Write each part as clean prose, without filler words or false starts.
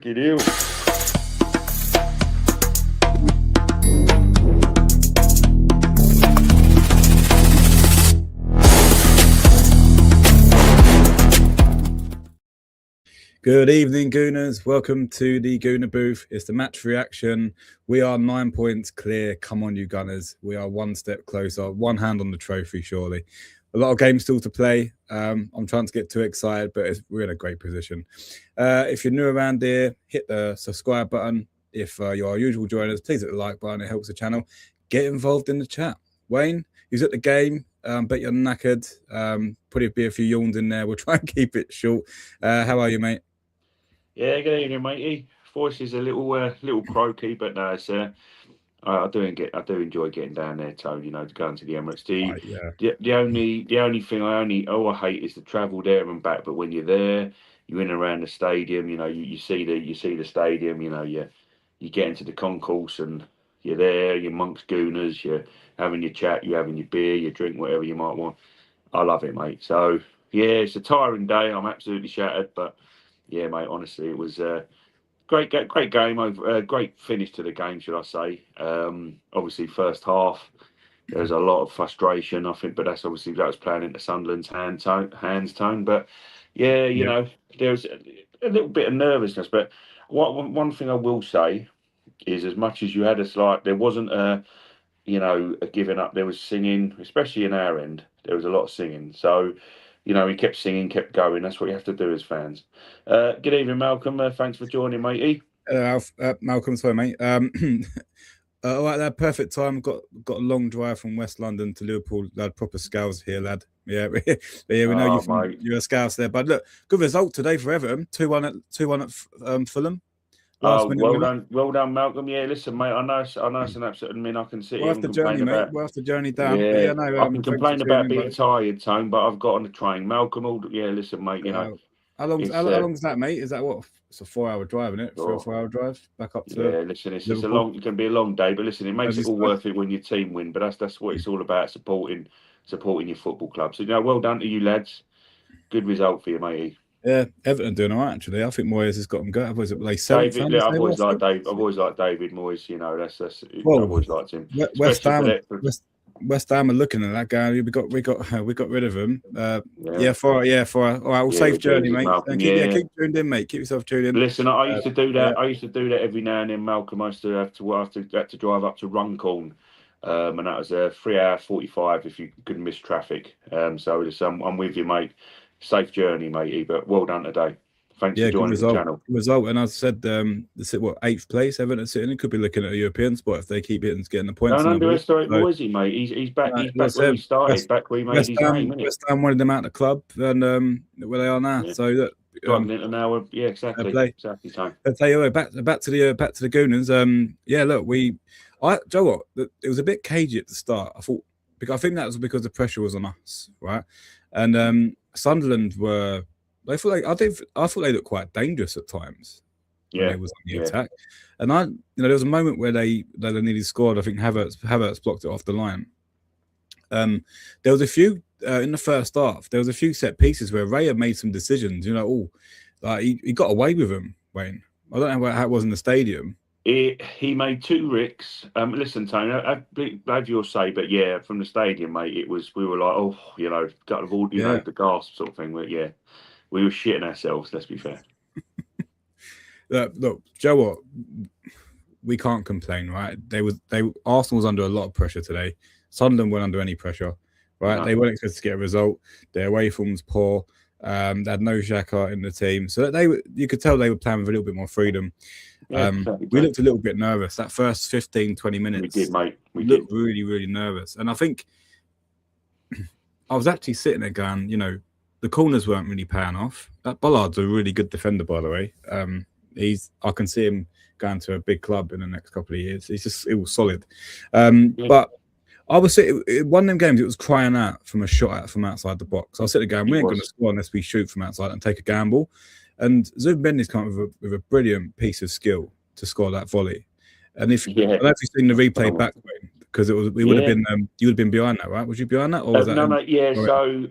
Good deal. Good evening, Gooners. Welcome to the Gooner Booth. It's the match reaction. We are 9 points clear. Come on, you Gunners. We are one step closer. One hand on the trophy, surely. A lot of games still to play. I'm trying to get too excited, but we're in a great position. If you're new around here, hit the subscribe button. If you're our usual joiners, please hit the like button. It helps the channel. Get involved in the chat. Wayne, who's at the game? Bet you're knackered. Probably be a few yawns in there. We'll try and keep it short. How are you, mate? Yeah, good evening, matey. Voice is a little croaky, but no, it's I do enjoy getting down there, Tone. You know, to go into the Emirates. The only thing I hate is the travel there and back. But when you're there, you're in around the stadium. You know, you see the stadium. You know, you get into the concourse and you're there. You're amongst Gooners. You're having your chat. You're having your beer. You drink whatever you might want. I love it, mate. So yeah, it's a tiring day. I'm absolutely shattered, but yeah, mate. Honestly, it was a great game over. Great finish to the game, should I say? Obviously, first half there was a lot of frustration, I think, but that was playing into Sunderland's hands tone. But yeah, you know, there was a little bit of nervousness. But one thing I will say is, as much as you had there wasn't a giving up. There was singing, especially in our end. There was a lot of singing. So, you know, he kept singing, kept going. That's what you have to do as fans. Good evening, Malcolm. Thanks for joining, matey. Hello, Alf. Malcolm, sorry, mate. All right, that perfect time. Got a long drive from West London to Liverpool. Lad, proper scouts here, lad. Yeah, we know you're a scouts there. But look, good result today for Everton. 2-1 at Fulham. Well done, Malcolm. Yeah, listen, mate. I know it's an absolute. I mean, I can sit here and complain about. We'll have to journey down. Yeah, I can complain about being tired, Tone, but I've got on the train. Malcolm, listen, mate. You know, how long's that, mate? Is that what? It's a 4-hour drive, isn't it? 3 or 4 hour drive back up to. Yeah, listen, it's a long. It can be a long day, but listen, it makes it all worth it when your team win. But that's what it's all about: supporting your football club. So, well done to you, lads. Good result for you, matey. Yeah, Everton doing all right, actually. I think Moyes has got them good. Was it David? I've always liked David Moyes. You know, that's I've always liked him. West Ham are looking at that guy. We got rid of him. All right, well, safe journey, mate. Keep tuned in, mate. Keep yourself tuned in. Listen, I used to do that. I used to do that every now and then, Malcolm. I used to have to drive up to Runcorn, and that was a 3-hour 45 if you couldn't miss traffic. So I'm with you, mate. Safe journey, matey, but well done today. Thanks for joining the channel. Good result, and I said, what 8th place? Everton sitting. He could be looking at a European spot if they keep getting the points. Don't underestimate Moisey, mate. He's back. He's back where he started. Back where he made his name. West Ham wanted them out of the club, and where they are now. Yeah. So that exactly. Exactly. Time. I'll tell you, back to the Gooners. Joe, what? It was a bit cagey at the start. I think that was because the pressure was on us, right? And Sunderland were. I thought they looked quite dangerous at times. Yeah, when they was on the attack, and there was a moment where they nearly scored. I think Havertz blocked it off the line. There was a few in the first half. There was a few set pieces where Raya made some decisions. He got away with them. Wayne, I don't know how it was in the stadium. He made 2 ricks. Listen, Tony, I have your say, but yeah, from the stadium, mate, we were like, got the the gasp sort of thing. But yeah, we were shitting ourselves. Let's be fair. Look, Joe, what? We can't complain, right? Arsenal was under a lot of pressure today. Sunderland weren't under any pressure, right? No. They weren't expected to get a result. Their away form was poor. They had no Xhaka in the team, so you could tell they were playing with a little bit more freedom. Yeah, we looked a little bit nervous. That first 15-20 minutes, we did, mate. We looked really, really nervous. And I think I was actually sitting there going, the corners weren't really paying off. That Bollard's a really good defender, by the way. I can see him going to a big club in the next couple of years. It was solid. But I was sitting one of them games. It was crying out from a shot from outside the box. I was sitting there going, we ain't going to score unless we shoot from outside and take a gamble. And Zubimendi's come up with a brilliant piece of skill to score that volley. And if I've actually seen the replay back, because would have been you would have been behind that, right? Was you behind that, or was that? No, yeah. So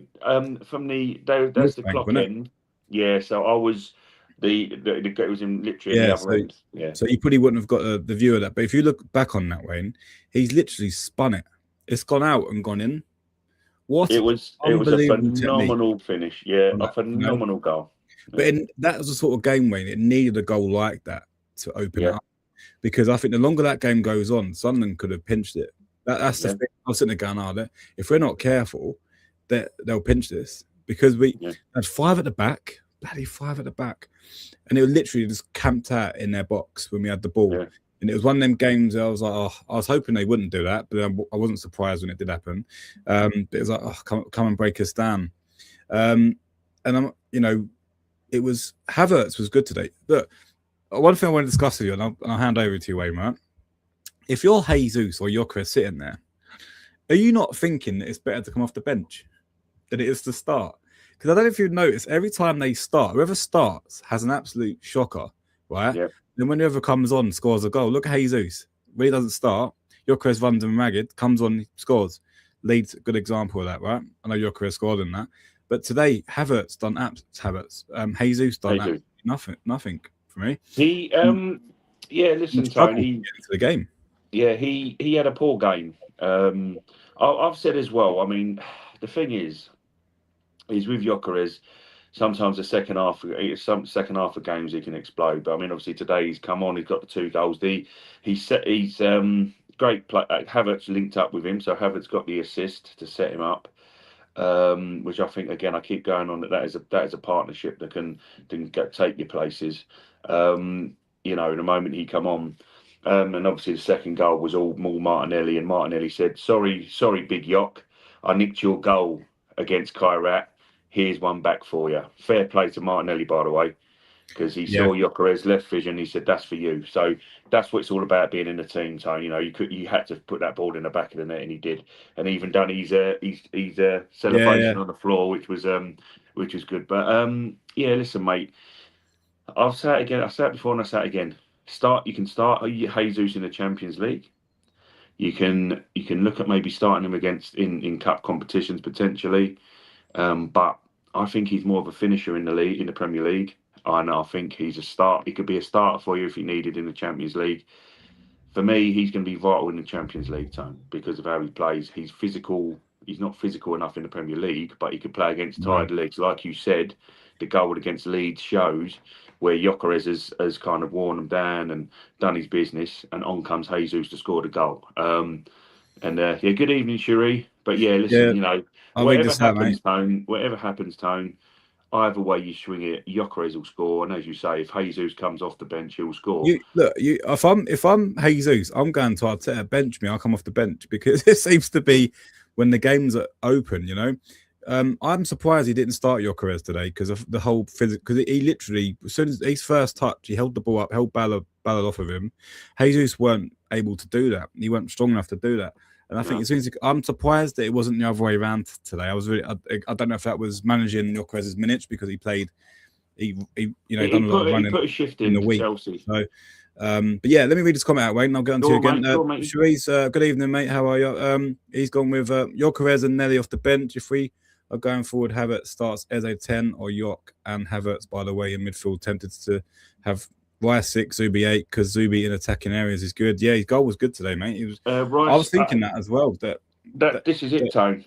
from there's the clock in. Yeah, so I was It was in literally in the other end. Yeah. So you probably wouldn't have got the view of that. But if you look back on that, Wayne, he's literally spun it. It's gone out and gone in. It was a phenomenal finish. Yeah, a phenomenal goal. But that was the sort of game, Wayne. It needed a goal like that to open it up. Because I think the longer that game goes on, Sunderland could have pinched it. That's the thing. I was sitting there going, if we're not careful, they'll pinch this. Because we had 5 at the back, bloody 5 at the back. And it was literally just camped out in their box when we had the ball. Yeah. And it was one of them games I was like, I was hoping they wouldn't do that, but I wasn't surprised when it did happen. But it was like, come and break us down. And it was Havertz was good today. Look, one thing I want to discuss with you, and I'll hand over to you, Wayne, right? If you're Jesus or Jokeres sitting there, are you not thinking that it's better to come off the bench than it is to start? Because I don't know if you've noticed, every time they start, whoever starts has an absolute shocker, right? Yeah. Then when whoever comes on scores a goal, look at Jesus. When he doesn't start, Jokeres runs him ragged, comes on, scores. Leeds, a good example of that, right? I know Jokeres scored in that. But today, Havertz done Jesus done nothing for me. He, listen, Tony. Into the game. Yeah, he had a poor game. I've said as well. I mean, the thing is with Jokeres, sometimes the second half of games he can explode. But I mean, obviously today he's come on. He's got the 2 goals. He's great play. Havertz linked up with him, so Havertz got the assist to set him up. Which I think again I keep going on that is a partnership that can take your places. In the moment he come on. And obviously the second goal was all Martinelli, and Martinelli said, sorry, Big Yock, I nicked your goal against Kairat. Here's one back for you. Fair play to Martinelli, by the way, because he saw Jokeres' left vision. He said, that's for you. So that's what it's all about, being in a team. So, you had to put that ball in the back of the net, and he did. And he even done his celebration on the floor, which was good. But, listen, mate, I'll say it again. I said it before and I say it again. You can start Jesus in the Champions League. You can look at maybe starting him against in cup competitions potentially, but I think he's more of a finisher in the Premier League, and I think he's a start. He could be a starter for you if he needed in the Champions League. For me, he's going to be vital in the Champions League, Tone, because of how he plays. He's physical. He's not physical enough in the Premier League, but he could play against tired legs, like you said. The goal against Leeds shows where Jokeres has kind of worn him down and done his business, and on comes Jesus to score the goal. Good evening, Cherie. But listen, whatever happens, Tone, either way you swing it, Jokeres will score, and as you say, if Jesus comes off the bench, he'll score. If I'm Jesus, I'm going to Arteta, bench me. I'll come off the bench, because it seems to be when the games are open, I'm surprised he didn't start Jokeres today because of the whole physics. Because he literally, as soon as his first touch, he held the ball up, held Ballard off of him. Jesus weren't able to do that. He weren't strong enough to do that. And I think as soon as I'm surprised that it wasn't the other way around today. I don't know if that was managing Jokeres' minutes, because he played. He done a lot of running. He put a shift in the week. Chelsea. So, but let me read this comment out, Wayne, and I'll get on to you again. Cherise, good evening, mate. How are you? He's gone with Jokeres and Nelly off the bench. If we are going forward, Havertz starts as a 10 or York, and Havertz, by the way, in midfield, tempted to have Rice 6, Zubi 8, because Zubi in attacking areas is good. Yeah, his goal was good today, mate. He was. Rice, I was thinking that as well. That this is it, Tone.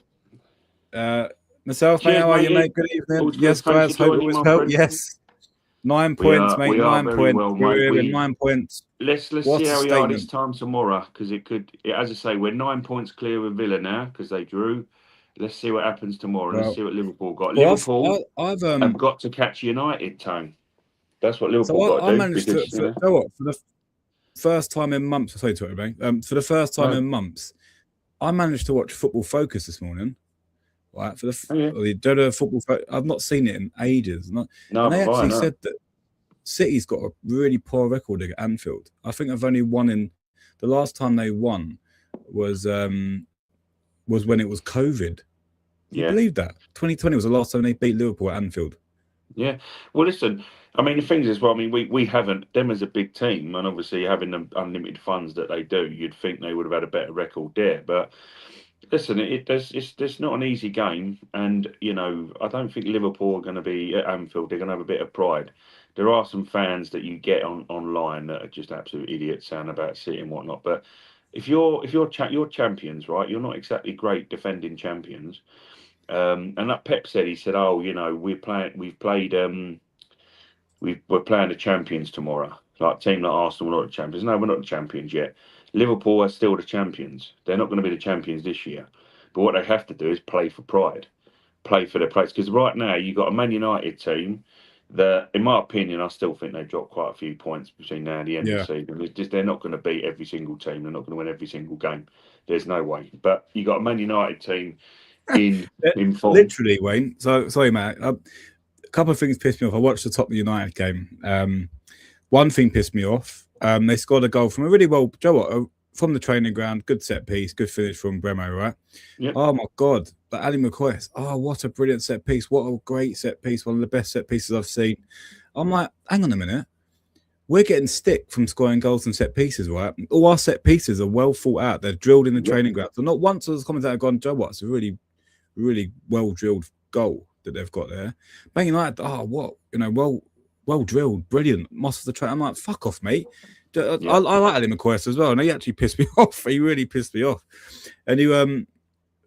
Myself, mate. How are you, mate? Good evening. Yes, guys. Hope it was help. Yes. 9 points, mate. 9 points. Well, mate. 9 points. Let's see how we are this time tomorrow, because it could. As I say, we're 9 points clear with Villa now because they drew. Let's see what happens tomorrow. Let's see what Liverpool got. Liverpool have got to catch United, Tone. That's what Liverpool got to do. I managed for the first time in months. Sorry to interrupt, for the first time in months, I managed to watch Football Focus this morning. Right, for the football. I've not seen it in ages. And they actually said that City's got a really poor record at Anfield. I think they've only won in the last time they won was when it was COVID. You believe that? 2020 was the last time they beat Liverpool at Anfield. Yeah. Well, listen, I mean, the things as well, I mean, we haven't, them as a big team, and obviously having the unlimited funds that they do, you'd think they would have had a better record there. But listen, it's not an easy game. And, I don't think Liverpool are going to be at Anfield. They're going to have a bit of pride. there are some fans that you get online that are just absolute idiots saying about City and whatnot. But if you're champions, right? You're not exactly great defending champions. And that Pep said, he said, "Oh, we're playing the champions tomorrow. Like team like Arsenal, we're not the champions. No, we're not the champions yet. Liverpool are still the champions. They're not going to be the champions this year. But what they have to do is play for pride, play for their place. Because right now you've got a Man United team that, in my opinion, I still think they've dropped quite a few points between now and the end of the season. They're not going to beat every single team. They're not going to win every single game. There's no way. But you got a Man United team in form. Literally, Wayne. So sorry, Matt. A couple of things pissed me off. I watched the Tottenham United game. One thing pissed me off. They scored a goal from a really from the training ground. Good set piece, good finish from Bremo, right? Yep. Oh my God, the Ali McCoy. Oh, what a brilliant set piece! What a great set piece! One of the best set pieces I've seen. I'm like, hang on a minute. We're getting stick from scoring goals and set pieces, right? All our set pieces are well thought out. They're drilled in the training ground. So not once has commentator gone, Joe, what? It's a really, really well drilled goal that they've got there. Man United, well drilled, brilliant. Most of the train. I'm like, fuck off, mate. I like Ali McCoy as well, and he actually pissed me off. He really pissed me off. And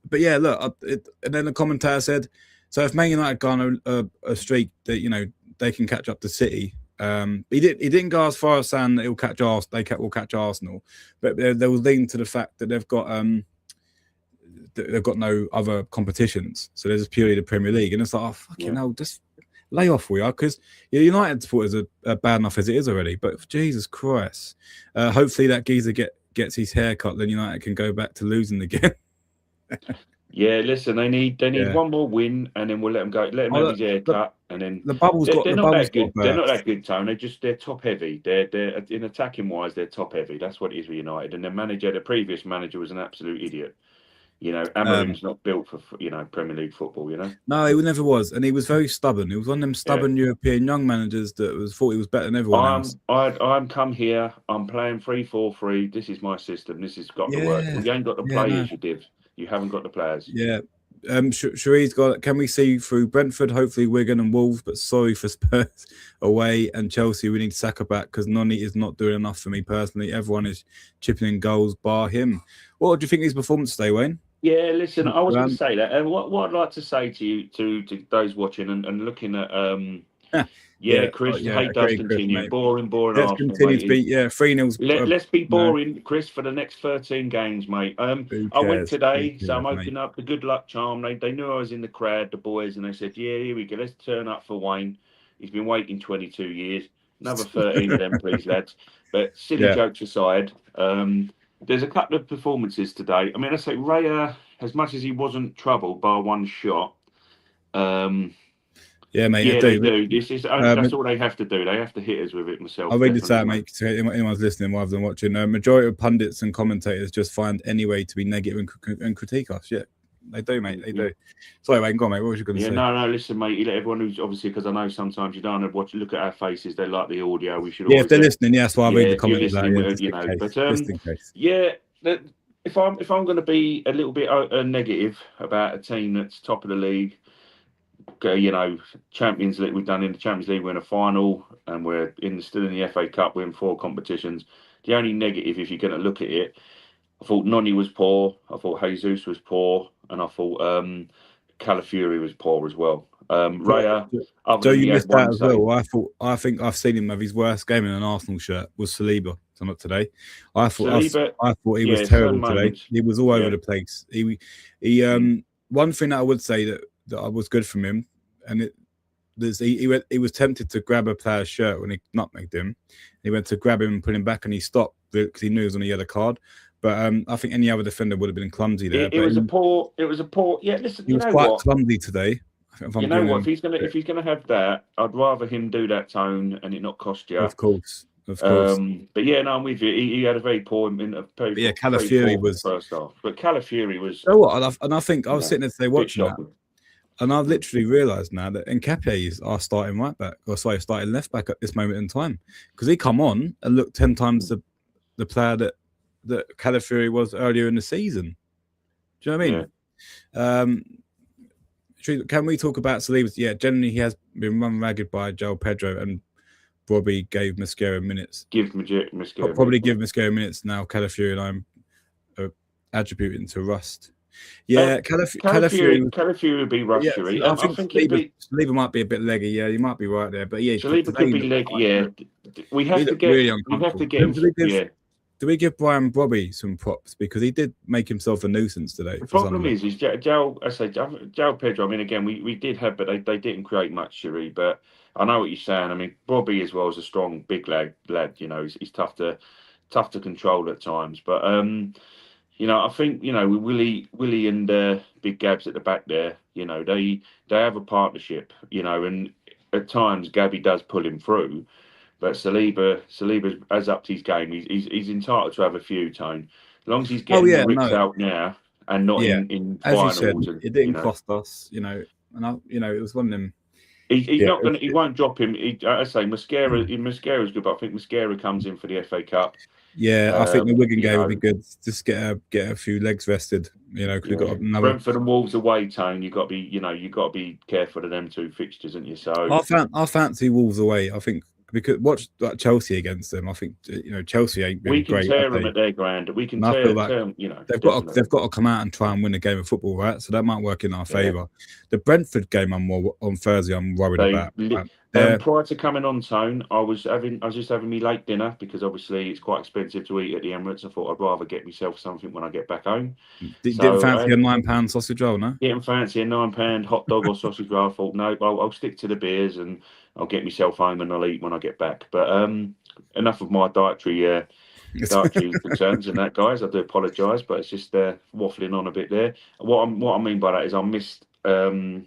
but yeah, look. And then the commentator said, so if Man United go on a streak that they can catch up to City. He didn't go as far as saying that he'll catch will catch Arsenal, but they will lean to the fact that they've got no other competitions, so there's purely the Premier League, and it's like, oh fucking hell, just lay off we are, because United supporters are bad enough as it is already, but Jesus Christ, hopefully that geezer gets his hair cut, then United can go back to losing again. Yeah, listen, they need one more win, and then we'll let them go. Let them have his hair cut, and then the bubble's they're not that good. They're not that good, Tony. They're top heavy. They're in attacking wise, they're top heavy. That's what it is with United. And the previous manager was an absolute idiot. Amarim's not built for Premier League football. No, he never was, and he was very stubborn. He was one of them stubborn European young managers that thought he was better than everyone else. I'm come here. I'm playing 3-4-3. This is my system. This has got to work. Well, you ain't got the players, you div. You haven't got the players. Yeah. Cherie's got. Can we see through Brentford? Hopefully Wigan and Wolves, but sorry for Spurs away and Chelsea. We need Saka back because Noni is not doing enough for me personally. Everyone is chipping in goals, bar him. What do you think of his performance today, Wayne? Yeah, listen, I was going to say that, and what I'd like to say to you, to those watching and looking at, Chris, hate does continue. Chris, boring Let's Arsenal, continue to be 3-0. Let's be boring, Chris, for the next 13 games, mate. I went today, so I'm opening up the good luck charm. They knew I was in the crowd, the boys, and they said, yeah, here we go, let's turn up for Wayne. He's been waiting 22 years. Another 13 of them, please, lads. But silly jokes aside, there's a couple of performances today. I mean, I say Raya, as much as he wasn't troubled by one shot, yeah, mate. Yeah, they do. This is that's all they have to do. They have to hit us with it themselves. I'll read this out, mate. So anyone's listening rather than watching. Majority of pundits and commentators just find any way to be negative and critique us. Yeah, they do, mate. They do. Sorry, mate. Go on, mate. What was you going to say? No. Listen, mate. You let everyone who's obviously, because I know sometimes you don't look at our faces. They like the audio. We should. Yeah, if they're listening, that's why I read the comments. If I'm going to be a little bit negative about a team that's top of the league. Champions League. We've done in the Champions League. We're in a final, and we're still in the FA Cup. We're in 4 competitions. The only negative, if you're going to look at it, I thought Noni was poor. I thought Jesus was poor, and I thought Calafiori was poor as well. Raya. So you missed that as well. I think I've seen him have his worst game in an Arsenal shirt was Saliba. So not today. I thought he was terrible today. He was all over the place. He one thing that I would say that I was good from him, and he was tempted to grab a player's shirt when he nutmegged him. He went to grab him and put him back, and he stopped because he knew he was on a yellow card. But I think any other defender would have been clumsy there. It was a poor. Yeah, listen. He was quite clumsy today. You know what? If he's gonna have that, I'd rather him do that tone and it not cost you. Of course. But yeah, no, I'm with you. He had a very poor. Calafiori was first half, but Calafiori was. You know what? And I think I was sitting there today watching that. And I've literally realised now that Nketiah is our starting right back, starting left back at this moment in time, because he come on and looked 10 times the player that Calafiori was earlier in the season. Do you know what I mean? Yeah. Can we talk about Saliba? Yeah, generally he has been run ragged by João Pedro, and Bobby gave Mosquera minutes. Give Mosquera probably give Mosquera minutes now. Calafiori and I'm attributing to rust. Yeah, Calafiori would be rushery. I think Saliba might be a bit leggy. Yeah, you might be right there. But yeah, Saliba could be leggy. Yeah, we have to get him. Yeah. Do we give Brian Bobby some props because he did make himself a nuisance today? The problem is João Pedro. I mean, again, we did have, but they didn't create much, Sherry. But I know what you're saying. I mean, Bobby as well is a strong, big lad. You know, he's tough to control at times. But you know, I think with Willie and Big Gabs at the back there. You know, they have a partnership. You know, and at times Gabby does pull him through. But Saliba has upped his game. He's entitled to have a few, Tone. As long as he's getting the ricks out now and not in finals. As you said, it didn't cost us, and it was one of them. He's not going. He won't drop him. I say Mosquera's good, but I think Mosquera comes in for the FA Cup. Yeah, I think the Wigan game would be good. Just get a few legs rested. Because we've got another Brentford and Wolves away, Tone. You got to be careful of them two fixtures, haven't you? So I fancy Wolves away. I think. Because watch Chelsea against them. I think Chelsea ain't been great. We can tear them at their ground. We can tear them. They've got to come out and try and win a game of football, right? So that might work in our favour. The Brentford game on Thursday, I'm worried about. Prior to coming on, Tone, I was just having me late dinner because obviously it's quite expensive to eat at the Emirates. I thought I'd rather get myself something when I get back home. Didn't fancy a £9 sausage roll, no? Didn't fancy a £9 hot dog or sausage roll. I thought no, I'll stick to the beers and I'll get myself home and I'll eat when I get back. But enough of my dietary concerns and that, guys. I do apologise, but it's just waffling on a bit there. What I mean by that is I missed. I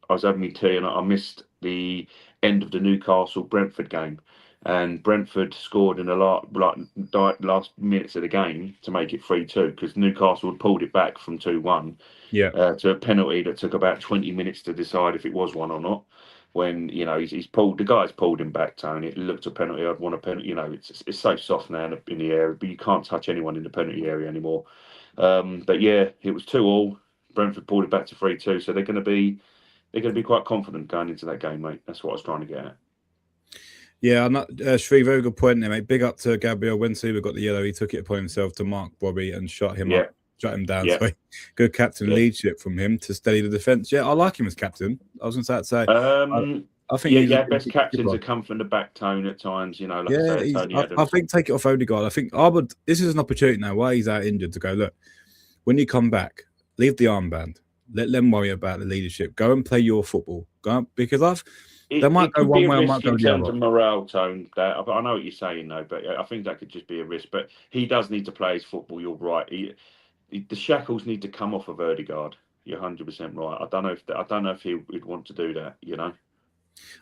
was having my tea and I missed the end of the Newcastle Brentford game, and Brentford scored in the last minutes of the game to make it 3-2 because Newcastle had pulled it back from 2-1 to a penalty that took about 20 minutes to decide if it was one or not. When the guy's pulled him back, Tony. It looked a penalty. I'd want a penalty. It's so soft now in the area, but you can't touch anyone in the penalty area anymore. But yeah, it was 2-2. Brentford pulled it back to 3-2, so they're going to be quite confident going into that game, mate. That's what I was trying to get at. Yeah, I'm not. Shri, very good point there, mate. Big up to Gabriel Wensley. Got the yellow. He took it upon himself to mark Bobby and shut him up. Shut him down. Yeah. So good captain leadership from him to steady the defence. Yeah, I like him as captain. I was going to say. I think best captains have come from the back, Tone at times. I think take it off Odegaard. I think this is an opportunity now while he's out injured to go, look, when you come back, leave the armband. Let them worry about the leadership. Go and play your football. Because they might go one way, might go the other. In terms of morale, Tone, I know what you're saying, though, but I think that could just be a risk. But he does need to play his football. You're right. The shackles need to come off of Odegaard. You're 100% right. I don't know if he would want to do that.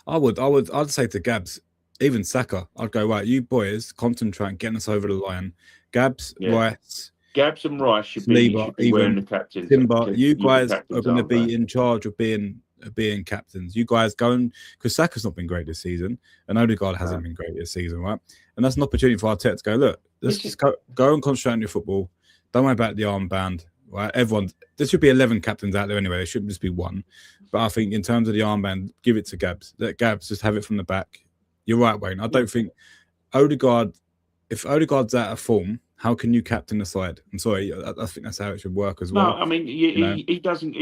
I'd say to Gabs, even Saka, I'd go, right, you boys concentrate on getting us over the line. Gabs, Rice. Gabs and Rice should be wearing the captains. Timber, you guys are going to be in charge of being captains. You guys go because Saka's not been great this season, and Odegaard hasn't been great this season, right? And that's an opportunity for Arteta to go, look, let's just go and concentrate on your football. Don't worry about the armband, right? There should be 11 captains out there anyway. There shouldn't just be one. But I think in terms of the armband, give it to Gabs. Let Gabs just have it from the back. You're right, Wayne. I don't think if Odegaard's out of form, how can you captain the side? I'm sorry. I think that's how it should work as well. No, I mean, he doesn't.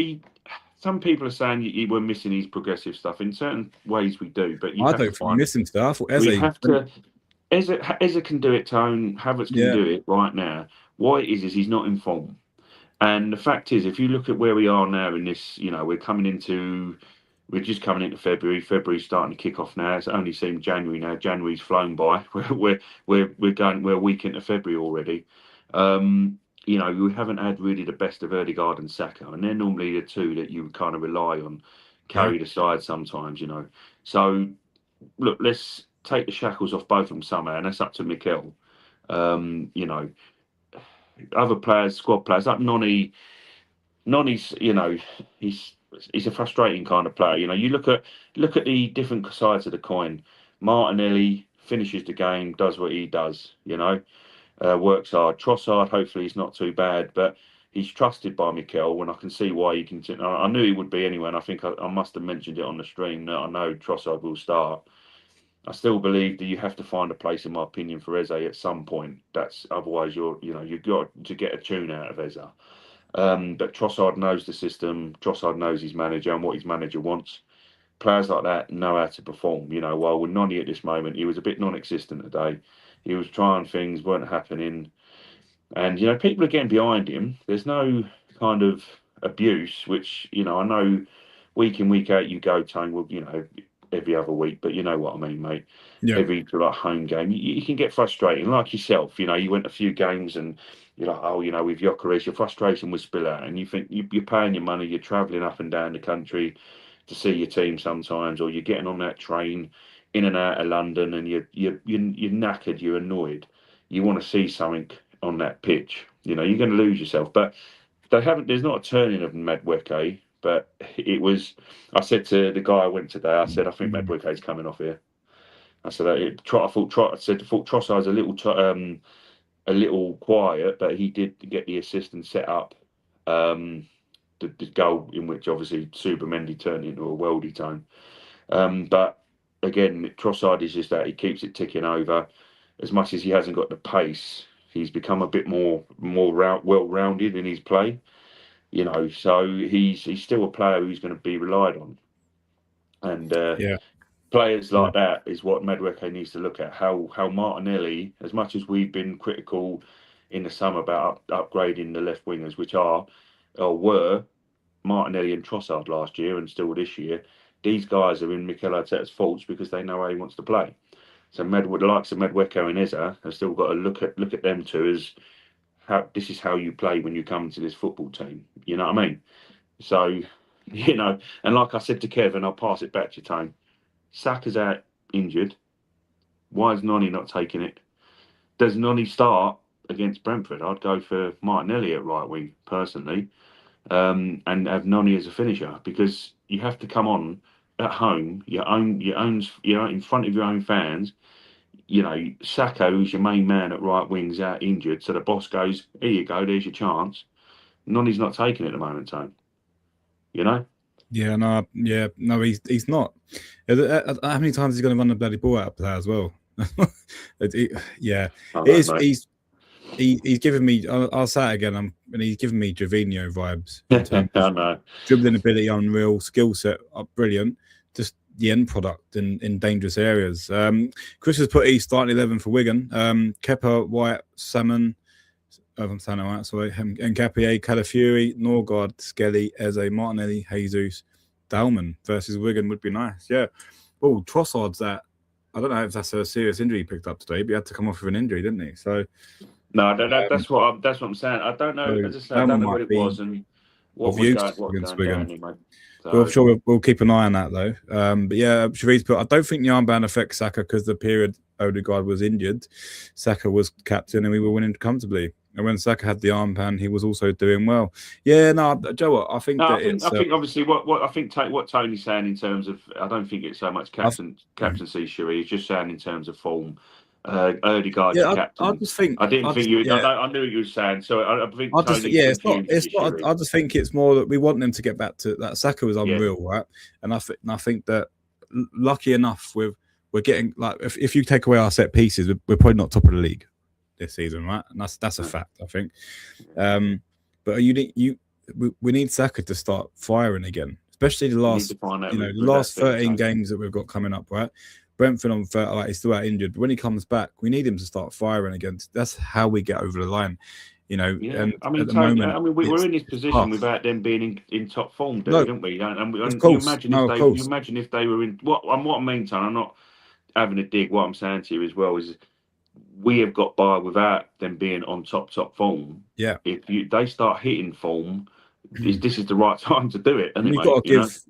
Some people are saying we're missing his progressive stuff. In certain ways, we do. But I don't think we're missing stuff. Eze can do it, Tone. Havertz can do it right now. Why it is he's not in form. And the fact is, if you look at where we are now in this, we're just coming into February. February's starting to kick off now. It's only seemed January now. January's flown by. We're a week into February already. We haven't had really the best of Odegaard and Saka, and they're normally the two that you kind of rely on, carry the side sometimes. So look, let's take the shackles off both of them somehow, and that's up to Mikel. Other players, squad players, like Nonny's, he's a frustrating kind of player. You look at the different sides of the coin. Martinelli finishes the game, does what he does, works hard. Trossard, hopefully he's not too bad, but he's trusted by Mikel, and I can see why he can. I knew he would be anyway, and I think I must have mentioned it on the stream that I know Trossard will start. I still believe that you have to find a place, in my opinion, for Eze at some point. That's otherwise you've got to get a tune out of Eze. But Trossard knows the system. Trossard knows his manager and what his manager wants. Players like that know how to perform. While with Noni at this moment, he was a bit non-existent today. He was trying things, weren't happening. And, people are getting behind him. There's no kind of abuse, which, I know week in, week out you go, Tone, well, every other week, but you know what I mean, mate. Yeah. Every home game, you can get frustrating, like yourself. You went a few games and you're like, with Gyökeres, your frustration will spill out, and you think you're paying your money, you're travelling up and down the country to see your team sometimes, or you're getting on that train in and out of London, and you're knackered, you're annoyed, you want to see something on that pitch. You're going to lose yourself, but they haven't. There's not a turning of Madueke. But it was, I said to the guy I went today, I said, I think Madueke's coming off here. I said, I thought Trossard's a little quiet, but he did get the assist and set up the goal in which obviously Subamendi turned into a worldie Tone. But again, Trossard is just that he keeps it ticking over. As much as he hasn't got the pace, he's become a bit more well-rounded in his play. So he's still a player who's going to be relied on. And players like that is what Madueke needs to look at. How Martinelli, as much as we've been critical in the summer about upgrading the left wingers, which were Martinelli and Trossard last year and still this year, these guys are in Mikel Arteta's faults because they know how he wants to play. So the likes of Madueke and Eze have still got to look at them two as this is how you play when you come to this football team. You know what I mean? So, and like I said to Kevin, I'll pass it back to you, Tone. Saka's out injured. Why is Noni not taking it? Does Noni start against Brentford? I'd go for Martinelli at right wing, personally, and have Noni as a finisher, because you have to come on at home, you're in front of your own fans. Saka, who's your main man at right wing's out injured, so the boss goes, here you go, there's your chance. Noni's not taking it at the moment, Tone. Yeah, no, he's not. How many times is he going to run the bloody ball out of play as well? He's giving me. I'll say it again. And he's giving me Jovino vibes. I know. Dribbling ability, unreal, skill set, brilliant. Just the end product in dangerous areas. Chris has put East starting 11 for Wigan. Kepa, White, Salmon. I'm saying that right. Sorry. Nkapie, Calafiori, Norgard, Skelly, Eze, Martinelli, Jesus, Dalman versus Wigan would be nice. Yeah. Oh, Trossard's that. I don't know if that's a serious injury he picked up today, but he had to come off with an injury, didn't he? So no, that's what I'm saying. I don't know. As I said, I don't know what it was and what was going down anyway. So, well, I'm sure we'll keep an eye on that though. But yeah, Sharif put, I don't think the armband affects Saka because the period Odegaard was injured, Saka was captain and we were winning comfortably. And when Saka had the armband, he was also doing well. Yeah, no, Joe, I think I think obviously what Tony's saying in terms of, I don't think it's so much captaincy, Sharif. He's just saying in terms of form. Odegaard's captain. I just think I didn't think you. Yeah. I knew what you were saying. So I think it's not. I just think it's more that we want them to get back to that. Saka was unreal, right? And I think that lucky enough we're getting, like, if you take away our set pieces, we're probably not top of the league this season, right? And that's a fact, I think. But we need Saka to start firing again, especially the last 13 games that we've got coming up, right? Brentford on he's still out injured, but when he comes back, we need him to start firing again. That's how we get over the line, And we're in this position without them being in top form, don't we? You imagine if they were in what I mean, Tony, I'm not having a dig. What I'm saying to you as well is we have got by without them being on top form. Yeah, if they start hitting form, this is the right time to do it. Anyway,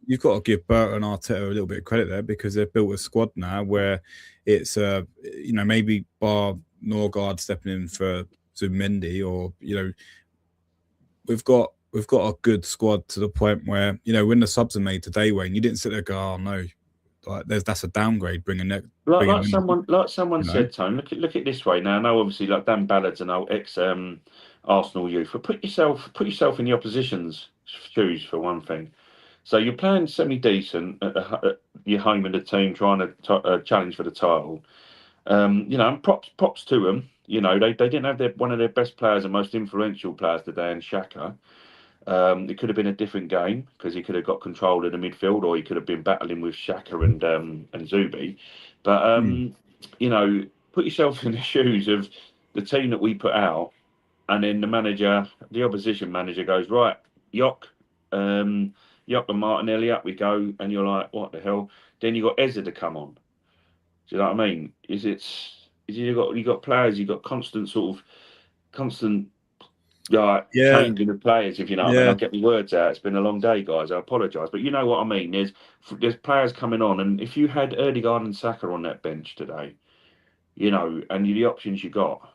you've got to give Bert and Arteta a little bit of credit there, because they've built a squad now where it's maybe bar Norgard stepping in for Zubimendi, or we've got a good squad to the point where when the subs are made today, Wayne, you didn't sit there and go, oh no, like that's a downgrade bringing it. Like someone said, Tone, look at this way now. I know obviously like Dan Ballard's an old ex Arsenal youth, but put yourself in the opposition's shoes for one thing. So you're playing semi-decent at your home in the team, trying to challenge for the title. And props to them. They didn't have one of their best players and most influential players today in Xhaka. It could have been a different game because he could have got control of the midfield, or he could have been battling with Xhaka and Zubi. But put yourself in the shoes of the team that we put out, and then the opposition manager goes, right, Yok, Yok and Martinelli, up we go, and you're like, what the hell? Then you got Eza to come on. Do you know what I mean? You got players, you got constant changing of players, if you know what I mean. I'll get my words out. It's been a long day, guys. I apologise, but you know what I mean. There's players coming on, and if you had Erdegaard and Saka on that bench today, and the options you got,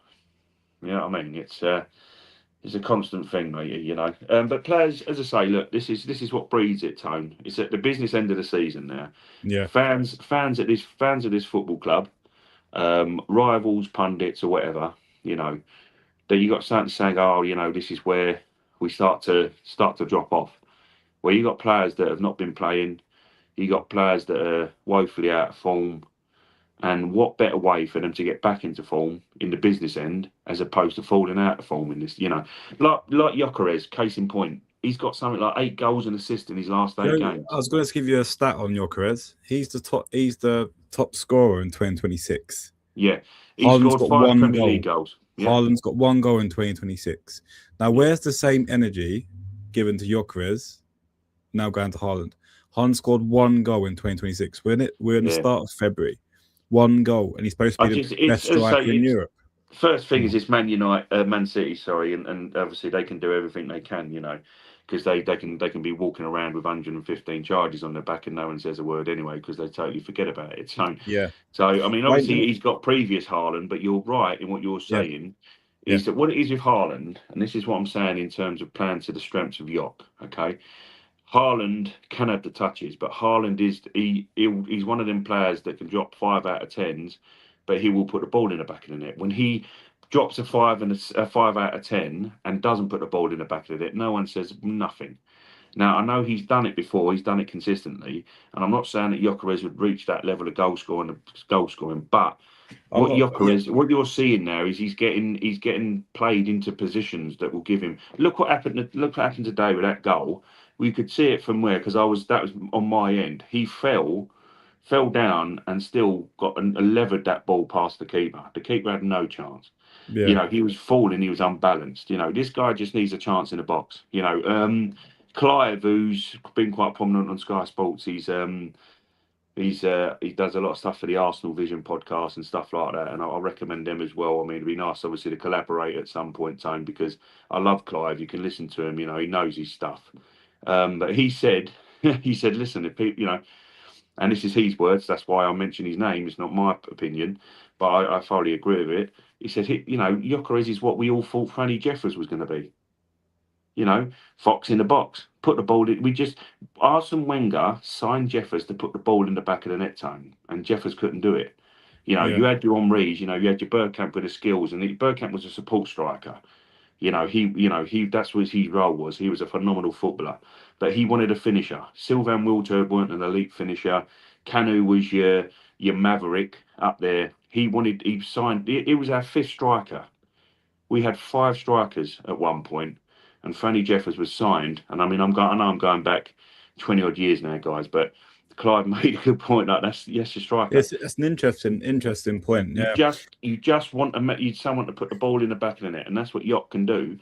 you know what I mean. It's a constant thing, mate. But players, as I say, look, this is what breeds it, Tone. It's at the business end of the season now. Yeah. Fans of this football club, rivals, pundits, or whatever, that you got something saying, oh, this is where we start to drop off. Well, you got players that have not been playing. You got players that are woefully out of form. And what better way for them to get back into form in the business end as opposed to falling out of form in this, like Gyökeres, case in point. He's got something like 8 goals and assists in his last 8 games. I was going to give you a stat on Gyökeres. He's the top scorer in 2026. Yeah, he's scored 5 Premier League goals. Yeah. Haaland's got 1 goal in 2026. Now, where's the same energy given to Gyökeres now going to Haaland? Haaland scored 1 goal in 2026. We're in the start of February. 1 goal, and he's supposed to be the best striker in Europe. First thing is it's Man City, sorry, and obviously they can do everything they can, because they can be walking around with 115 charges on their back and no one says a word anyway because they totally forget about it. So I mean, obviously he's got previous Haaland, but you're right in what you're saying. Is that what it is with Haaland, and this is what I'm saying in terms of playing to the strengths of Yok. Okay. Haaland can have the touches, but Haaland he's one of them players that can drop 5 out of 10s, but he will put the ball in the back of the net. When he drops a 5 and a 5 out of 10 and doesn't put the ball in the back of the net, no one says nothing. Now I know he's done it before, he's done it consistently, and I'm not saying that Gyökeres would reach that level of goal scoring, but what you're seeing now is he's getting played into positions that will give him. Look what happened today with that goal. We could see it from where, because that was on my end. He fell down and still got levered that ball past the keeper. The keeper had no chance. Yeah. He was falling. He was unbalanced. This guy just needs a chance in the box. Clive, who's been quite prominent on Sky Sports, he does a lot of stuff for the Arsenal Vision podcast and stuff like that, and I recommend them as well. I mean, it'd be nice, obviously, to collaborate at some point in time because I love Clive. You can listen to him. He knows his stuff. But he said, listen, if people, and this is his words, that's why I mention his name. It's not my opinion, but I thoroughly agree with it. He said, Gyökeres is what we all thought Franny Jeffers was going to be. Fox in the box, put the ball in. Arsene Wenger signed Jeffers to put the ball in the back of the net time, and Jeffers couldn't do it. You had your Henrys, you had your Bergkamp with the skills, and Bergkamp was a support striker. That's what his role was. He was a phenomenal footballer, but he wanted a finisher. Sylvain Wiltord weren't an elite finisher. Kanu was your maverick up there. He signed. It was our 5th striker. We had 5 strikers at one point, and Franny Jeffers was signed. And I mean, I know I'm going back 20 odd years now, guys, but Clive made a good point. Like that's your striker. Yes, that's an interesting point. Yeah. You just want someone to put the ball in the back of the net, and that's what Yok can do.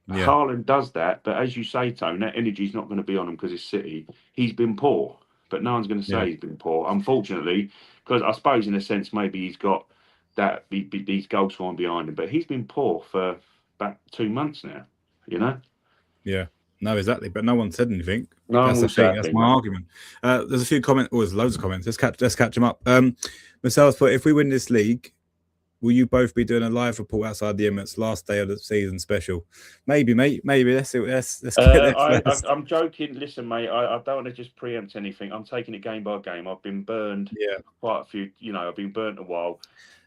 Yeah. Haaland does that, but as you say, Tone, that energy's not going to be on him because it's City. He's been poor, but no one's going to say he's been poor, unfortunately, because I suppose in a sense maybe he's got these goals scoring behind him, but he's been poor for about 2 months now. Yeah. No, exactly. But no one said anything. No, that's the thing. That's my argument. There's a few comments. There's loads of comments. Let's catch them up. Marcel's put, if we win this league, will you both be doing a live report outside the Emirates last day of the season special? Maybe, mate. Maybe. Let's get there first. I'm joking. Listen, mate. I don't want to just preempt anything. I'm taking it game by game. I've been burned. Quite a few. I've been burnt a while.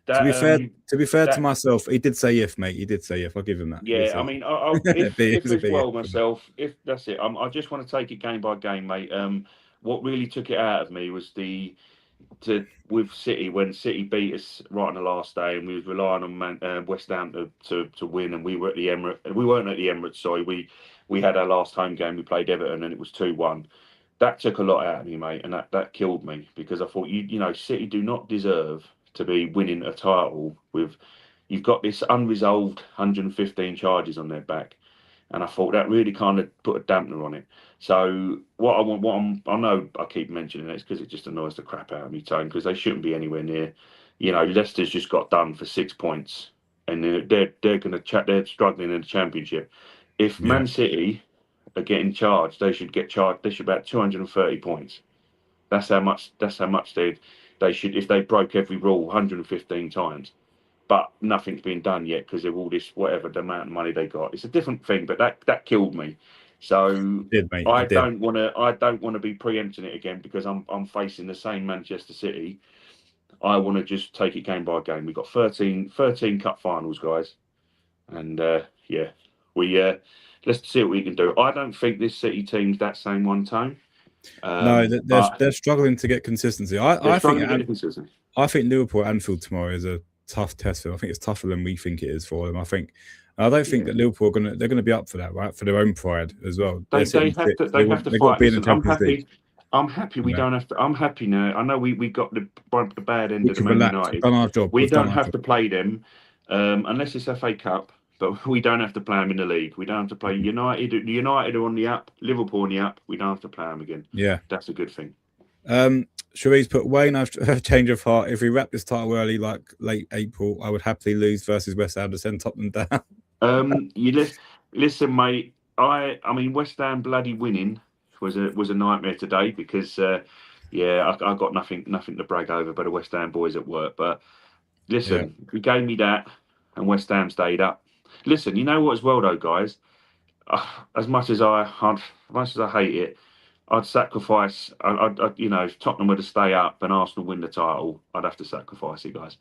To be fair to myself, he did say if, mate. He did say if. I'll give him that. Yeah, I mean, if as well myself, if that's it, I just want to take it game by game, mate. What really took it out of me was with City, when City beat us right on the last day, and we was relying on West Ham to win, and we were at the Emirates. We weren't at the Emirates. Sorry, we had our last home game. We played Everton, and it was 2-1. That took a lot out of me, mate, and that killed me, because I thought you know City do not deserve to be winning a title with. You've got this unresolved 115 charges on their back, and I thought that really kind of put a dampener on it. So I know I keep mentioning this because it just annoys the crap out of me, Tone, because they shouldn't be anywhere near. You know, Leicester's just got done for 6 points, and they're struggling in the Championship. If Man City are getting charged, they should get charged. They should be about 230 points. That's how much they should, if they broke every rule 115 times. But nothing's been done yet because of all this, whatever the amount of money they got. It's a different thing, but that killed me. So I don't want to be preempting it again, because I'm facing the same Manchester City. I want to just take it game by game. We've got 13 cup finals, guys, and let's see what we can do. I don't think this City team's that same one, Tone. No, they're struggling to get consistency. I think Liverpool at Anfield tomorrow is a tough test for them. I think it's tougher than we think it is for them. I don't think that Liverpool are they're gonna be up for that, right? For their own pride as well. They have to fight. Listen, I'm happy we don't have to. I'm happy now. I know we got the bad end of the Man United. Done our job. We don't have to play them unless it's FA Cup. But we don't have to play them in the league. We don't have to play United. United are on the up. Liverpool on the up. We don't have to play them again. Yeah, that's a good thing. Cherie's put Wayne, I've a change of heart. If we wrap this title early, like late April, I would happily lose versus West Ham to send Tottenham down. Listen, mate. I mean, West Ham bloody winning was a nightmare today, because I got nothing to brag over but the West Ham boys at work. But listen, you gave me that, and West Ham stayed up. Listen, you know what as well though, guys. As much as I hate it, I'd sacrifice. If Tottenham were to stay up and Arsenal win the title, I'd have to sacrifice it, guys.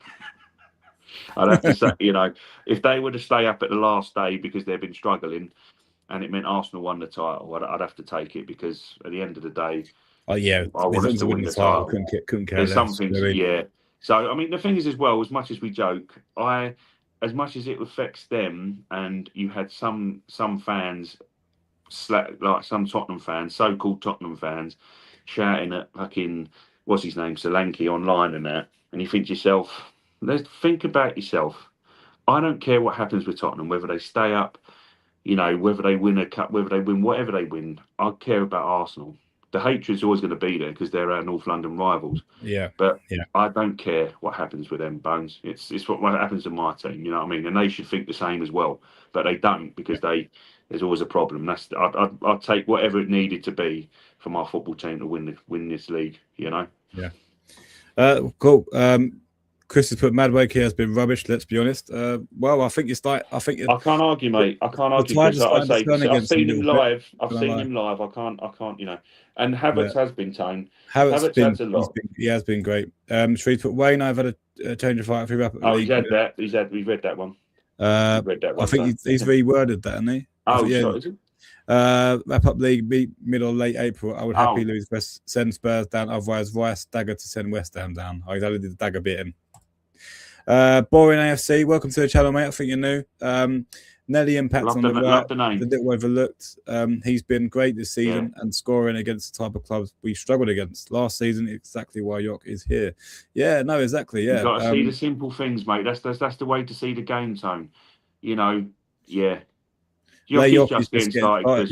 I'd have to say, if they were to stay up at the last day because they've been struggling, and it meant Arsenal won the title, I'd have to take it, because at the end of the day, I want us to win the title. Couldn't care less. There's something, So I mean, the thing is as well, as much as we joke, as much as it affects them, and you had some fans, like some Tottenham fans, so-called Tottenham fans, shouting at fucking what's his name, Solanke, online and that, and you think to yourself, think about yourself. I don't care what happens with Tottenham, whether they stay up, whether they win a cup, whether they win whatever they win. I care about Arsenal. The hatred's always going to be there because they're our North London rivals. But I don't care what happens with them, Bones. It's what happens to my team. You know what I mean? And they should think the same as well, but they don't, because there's always a problem. I'd take whatever it needed to be for my football team to win this league. Yeah. Cool. Chris has put Madueke has been rubbish. Let's be honest. Well, I think I can't argue, mate. I can't argue. I've seen him live. I can't. And Havertz has been tame. Havertz has a lot. He has been great. Shreve put Wayne, I've had a change of heart. If we wrap up the league, he's had that. We've read that one. I think he's reworded that, hasn't he? Is it? Wrap up league mid or late April. I would happily lose send Spurs down. Otherwise, Rice dagger to send West Ham down. I exactly did the dagger bit in. Boring AFC, welcome to the channel, mate. I think you're new. Nelly Impact on the right, the little overlooked. He's been great this season and scoring against the type of clubs we struggled against last season. Exactly why York is here. Yeah, no, exactly. Yeah, you got to see the simple things, mate. That's the way to see the game tone. York is just getting started. Chris,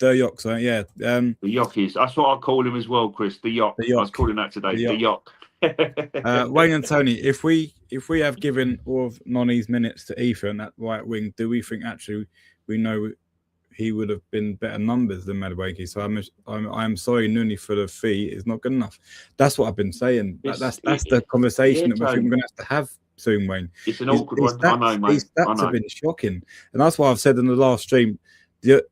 the York. So the York is. That's what I call him as well, Chris. The York. I was calling that today. The York. Wayne and Tony, if we have given all of Noni's minutes to Ethan at right wing, do we think actually we know he would have been better numbers than Madueke? So I'm sorry, Nuni for the fee is not good enough. That's what I've been saying. That's the conversation that I think we're going to have soon, Wayne. It's an awkward one. I know, mate. These stats have been shocking, and that's why I've said in the last stream the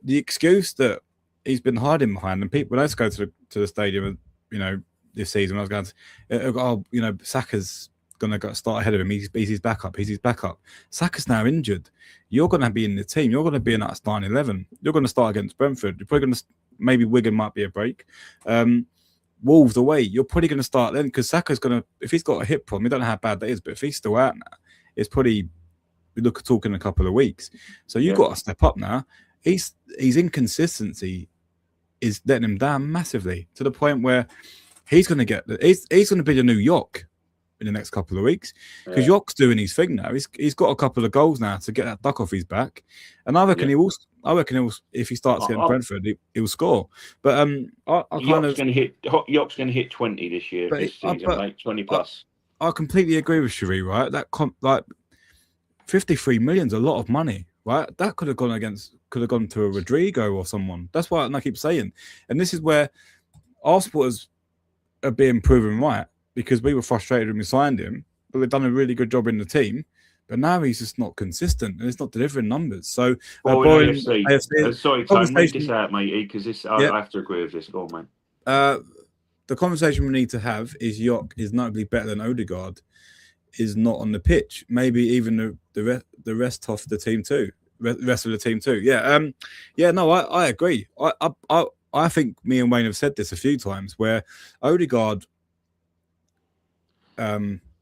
excuse that he's been hiding behind, and people when I go to the stadium, this season, I was going, Saka's going to start ahead of him. He's his backup. He's his backup. Saka's now injured. You're going to be in the team. You're going to be in that starting 11. You're going to start against Brentford. You're probably going to maybe Wigan might be a break. Wolves away. You're probably going to start then because Saka's going to, if he's got a hip problem, we don't know how bad that is, but if he's still out now, it's probably we look at talking in a couple of weeks. So you've got to step up now. His inconsistency is letting him down massively to the point where he's going to get he's going to be the new York in the next couple of weeks because York's doing his thing now. He's got a couple of goals now to get that duck off his back, and I reckon he will. If he starts getting Brentford, he'll score. But York's going to hit 20 this year, this season, mate, 20 plus. I completely agree with Cherie, right? That 53 million's a lot of money, right? That could have gone to a Rodrigo or someone. That's why I keep saying, and this is where our supporters are being proven right because we were frustrated when we signed him, but they've done a really good job in the team. But now he's just not consistent and he's not delivering numbers. So, AFC, sorry, Tom, make this out, mate, because I have to agree with this. Go on, mate. The conversation we need to have is York is notably better than Odegaard is not on the pitch. Maybe even the rest of the team too. Rest of the team too. No, I agree. I think me and Wayne have said this a few times where Odegaard,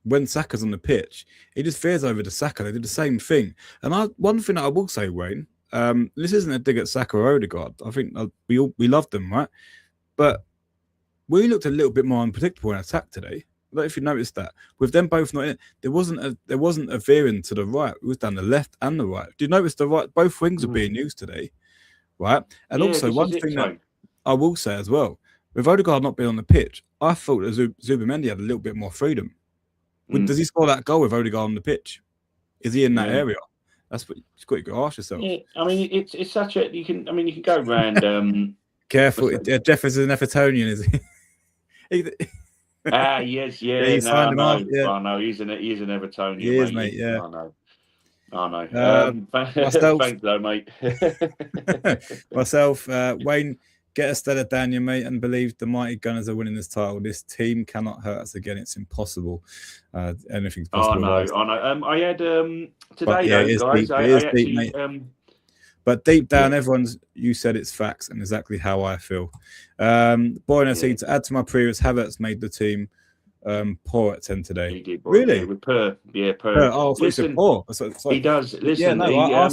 when Saka's on the pitch, he just veers over to Saka. They did the same thing. And one thing that I will say, Wayne, this isn't a dig at Saka or Odegaard. I think we love them, right? But we looked a little bit more unpredictable in attack today. I don't know if you noticed that. With them both not in, there wasn't a veering to the right. It was down the left and the right. Do you notice the right? Both wings are being used today, right? And also one thing that I will say as well, with Odegaard not being on the pitch, I thought that Zubimendi had a little bit more freedom. Does he score that goal with Odegaard on the pitch? Is he in that area? That's what you've got to ask yourself. Yeah, I mean, it's such a you can go around. Careful, Jeff is an Evertonian, is he? Yes, he signed him off. Yeah. I know he's an Evertonian. He is, mate. Yeah, I know. Thanks, though, mate. Myself, Wayne. Get a Stella Daniel, mate, and believe the mighty Gunners are winning this title. This team cannot hurt us again. It's impossible. Anything's possible. I know. I had today, guys. Deep, mate. But deep down, you said it's facts and exactly how I feel. Boy, I see to add to my previous, Havertz made the team poor at 10 today. He did, really? With Per. Oh, listen, poor. He does. Listen, I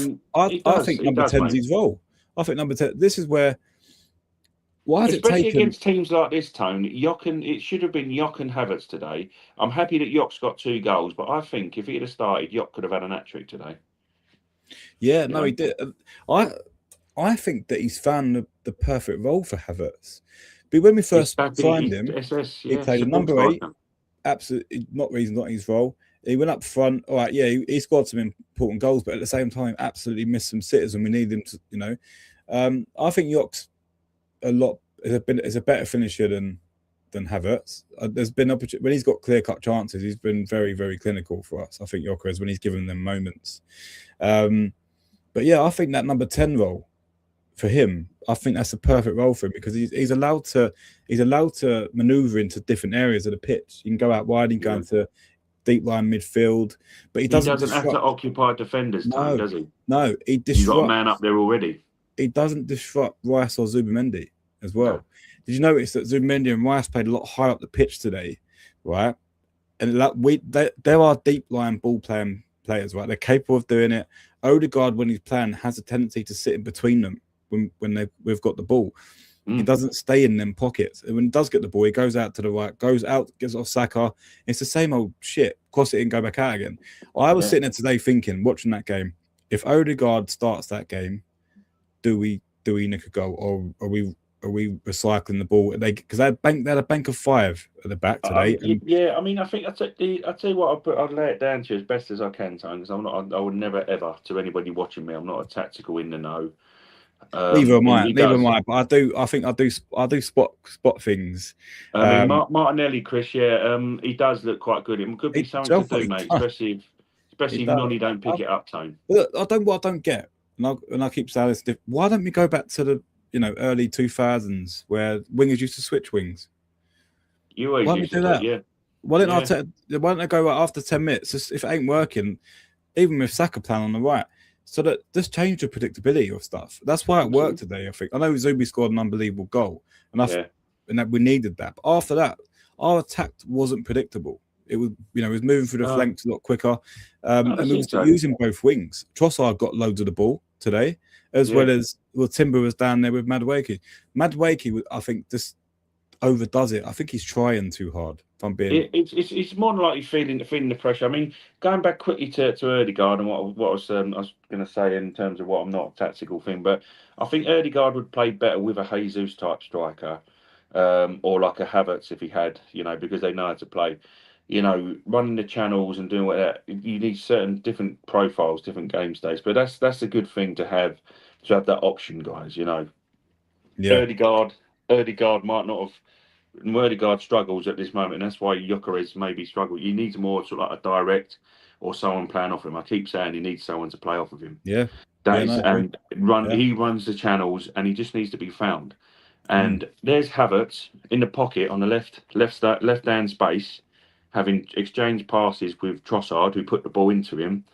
think number 10's his role. I think number 10. This is where. Why has Especially it taken... against teams like this, Tone, it should have been York and Havertz today. I'm happy that York's got 2 goals, but I think if he'd have started, York could have had an hat-trick today. Yeah, no, he did. I think that he's found the perfect role for Havertz. But when we first signed him, he played a number 8. Absolutely not his role. He went up front. All right, yeah, he scored some important goals, but at the same time, absolutely missed some sitters, and we need him to, I think York's is a better finisher than Havertz. There's been opportunity when he's got clear-cut chances. He's been very, very clinical for us. I think Yorker is when he's given them moments. But yeah, I think that number 10 role for him, I think that's the perfect role for him because he's allowed to maneuver into different areas of the pitch. He can go out wide, he can go into deep line midfield, but he doesn't have to occupy defenders' time, does he? No, he's got a man up there already. He doesn't disrupt Rice or Zubimendi as well. No. Did you notice that Zubimendi and Rice played a lot higher up the pitch today, right? And there are deep line ball playing players, right? They're capable of doing it. Odegaard, when he's playing, has a tendency to sit in between them when we've got the ball. He doesn't stay in them pockets. And when he does get the ball, he goes out to the right, goes out, gets off Saka. It's the same old shit. Cross it and go back out again. I was sitting there today thinking, watching that game, if Odegaard starts that game, do we nick a goal, or are we recycling the ball? Because they had a bank of 5 at the back today. I mean, I think I tell you what, I'll lay it down to you as best as I can, Tone, because I would never ever, to anybody watching me, I'm not a tactical in the know. Neither am I. But I think I do spot things. Martinelli, Chris, he does look quite good. It could be something to do, mate, especially if Noni don't pick it up, Tone. What I don't get. And I keep saying this, why don't we go back to the early 2000s where wingers used to switch wings? You always used to do that, yeah. Why don't they go after 10 minutes? If it ain't working, even with Saka playing on the right, so that just change the predictability of stuff. That's why it worked today. I think. I know Zubi scored an unbelievable goal, and that we needed that. But after that, our attack wasn't predictable. It was, it was moving through the flanks a lot quicker, and we were using both wings. Trossard got loads of the ball today, as well as Timber was down there with Madueke. Madueke, I think, just overdoes it. I think he's trying too hard. If I'm being, it's more than likely feeling the pressure. I mean, going back quickly to Ødegaard and what I was going to say in terms of what I'm not a tactical thing, but I think Ødegaard would play better with a Jesus type striker, or like a Havertz if he had, because they know how to play. Running the channels and doing what that, you need certain different profiles, different game states. But that's a good thing to have that option, guys. Yeah. Ødegaard might not have. Ødegaard struggles at this moment, and that's why Gyökeres maybe struggle. You need more sort of like a direct or someone playing off him. I keep saying he needs someone to play off of him. Yeah, He runs the channels, and he just needs to be found. And there's Havertz in the pocket on the left hand space, having exchanged passes with Trossard, who put the ball into him,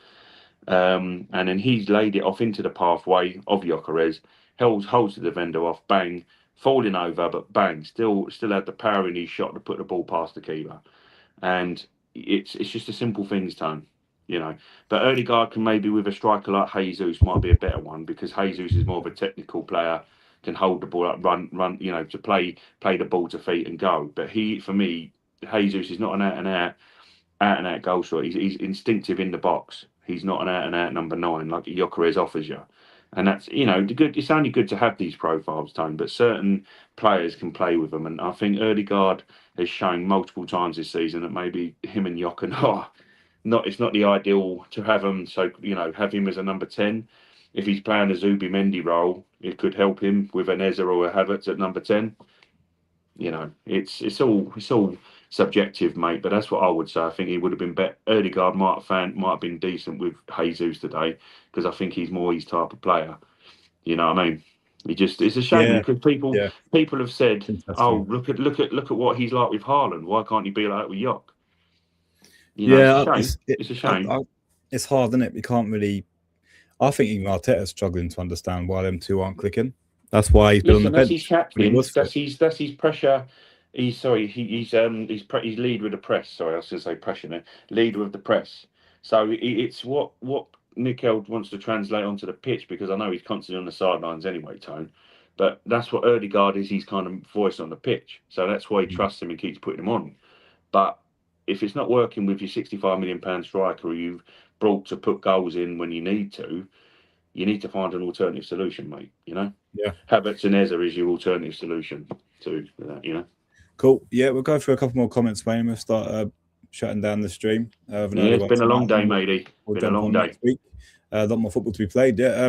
and then he's laid it off into the pathway of Gyökeres, holds the defender off, bang. Falling over, but bang, still had the power in his shot to put the ball past the keeper. And it's just a simple things, Tone, But Ødegaard can maybe, with a striker like Jesus, might be a better one, because Jesus is more of a technical player, can hold the ball up, run, to play the ball to feet and go. But for me, Jesus is not an out and out goal scorer. He's instinctive in the box. He's not an out and out number 9 like Gyökeres offers you. And that's, it's only good to have these profiles, Tone, but certain players can play with them. And I think Ødegaard has shown multiple times this season that maybe him and Jokken it's not the ideal to have him. So, have him as a number 10. If he's playing a Zubi Mendy role, it could help him with an Eze or a Havertz at number 10. It's all subjective, mate, but that's what I would say. I think he would have been better. Ødegaard might have been decent with Jesus today, because I think he's more his type of player. You know what I mean? It's a shame because people have said, "Oh, look at what he's like with Haaland. Why can't he be like that with Jock?" It's a shame. It's hard, isn't it? We can't really. I think even Arteta's struggling to understand why them two aren't clicking. That's why he's been on the bench. That's his captain. That's his pressure. He's lead with the press. Sorry, I was going to say pressure there. Lead with the press. So it's what Nickel wants to translate onto the pitch, because I know he's constantly on the sidelines anyway, Tone. But that's what Ødegaard is. He's kind of voice on the pitch. So that's why he trusts him and keeps putting him on. But if it's not working with your £65 million striker, who you've brought to put goals in when you need to find an alternative solution, mate. Yeah. Havertz and Eze is your alternative solution to that, Cool. Yeah, we'll go through a couple more comments, Wayne. We'll start shutting down the stream. It's been a long day, matey. Been a long day. A lot more football to be played. Yeah.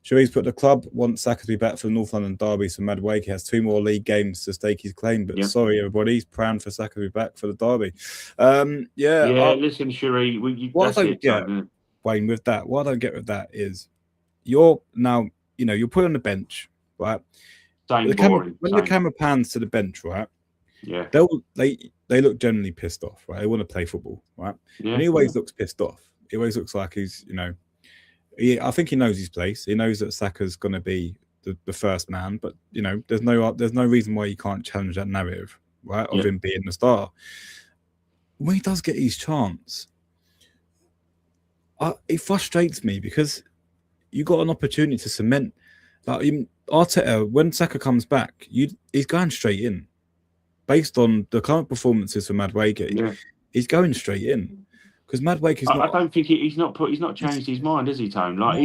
Cherie's put the club wants Saka to be back for the North London derby, so Madueke has 2 more league games to stake his claim. But sorry, everybody, he's praying for Saka to be back for the derby. Listen, Cherie, Wayne, with that, what I don't get with that is you're now, you're put on the bench, right? When the camera pans to the bench, right? Yeah, they look generally pissed off, right? They want to play football, right? Yeah, and he always looks pissed off. He always looks like he's, I think he knows his place. He knows that Saka's going to be the first man, but there's no reason why you can't challenge that narrative, right? Of him being the star. When he does get his chance, it frustrates me, because you got an opportunity to cement. Like Arteta, when Saka comes back, he's going straight in. Based on the current performances for Madueke, he's going straight in, because Madueke is not. I don't think he's not changed his mind, has he, Tone? Like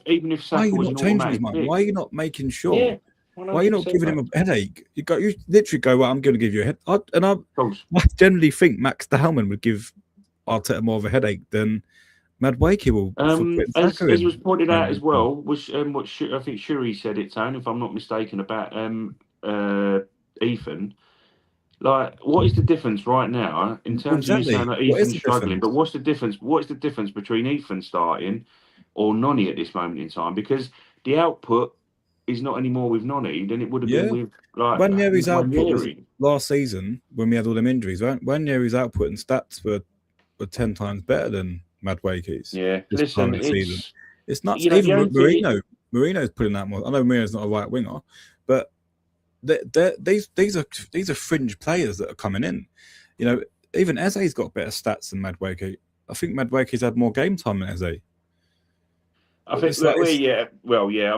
even if Saka was an automatic pick. Why are you not making sure? Yeah, why are you not giving him a headache? You literally go, well, I'm going to give you a head. I generally think Max de Helman would give Arteta more of a headache than Madueke will. As was pointed out as well, which I think Shuri said it, Tone, if I'm not mistaken, about Ethan. Like, what is the difference right now in terms of you saying that Ethan's struggling? But what's the difference? What is the difference between Ethan starting or Noni at this moment in time? Because the output is not anymore with Noni than it would have Yeah. been with like Ranieri's output was Ranieri. last season when we had all them injuries. Ranieri's output and stats were 10 times better than Madueke's. Yeah, this listen, time of the season. It's nuts. You know, Even Marino's putting that more. I know Marino's not a right winger, but these are fringe players that are coming in. You know, even Eze's got better stats than Madueke. I think Madueke's had more game time than Eze. I think I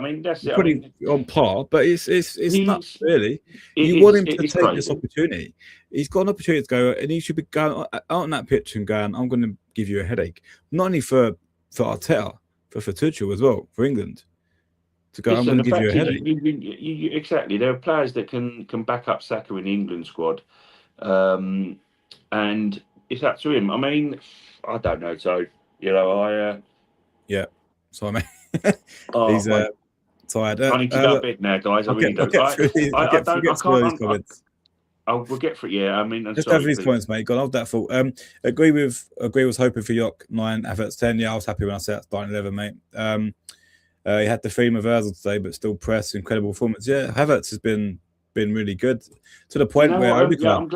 mean, that's it. Pretty on par, but it's nuts, really. You want him to take crazy. this opportunity. He's got an opportunity to go, and he should be going out on that pitch and going, I'm going to give you a headache. Not only for Arteta, for Tuchel as well, for England. To go, I'm going to give you a headache. Exactly. There are players that can back up Saka in the England squad. And it's up to him. I mean, I don't know. So, you know, yeah. So I mean, he's tired. I need to go to bed now, guys. I really don't. We'll get through. Yeah, I mean, just over these points, mate. Got off that fault. Agree was hoping for York 9, Havertz 10. Yeah, I was happy when I said starting 11, mate. He had the theme of Ozil today, but still press, incredible performance. Yeah, Havertz has been really good to the point where Odegaard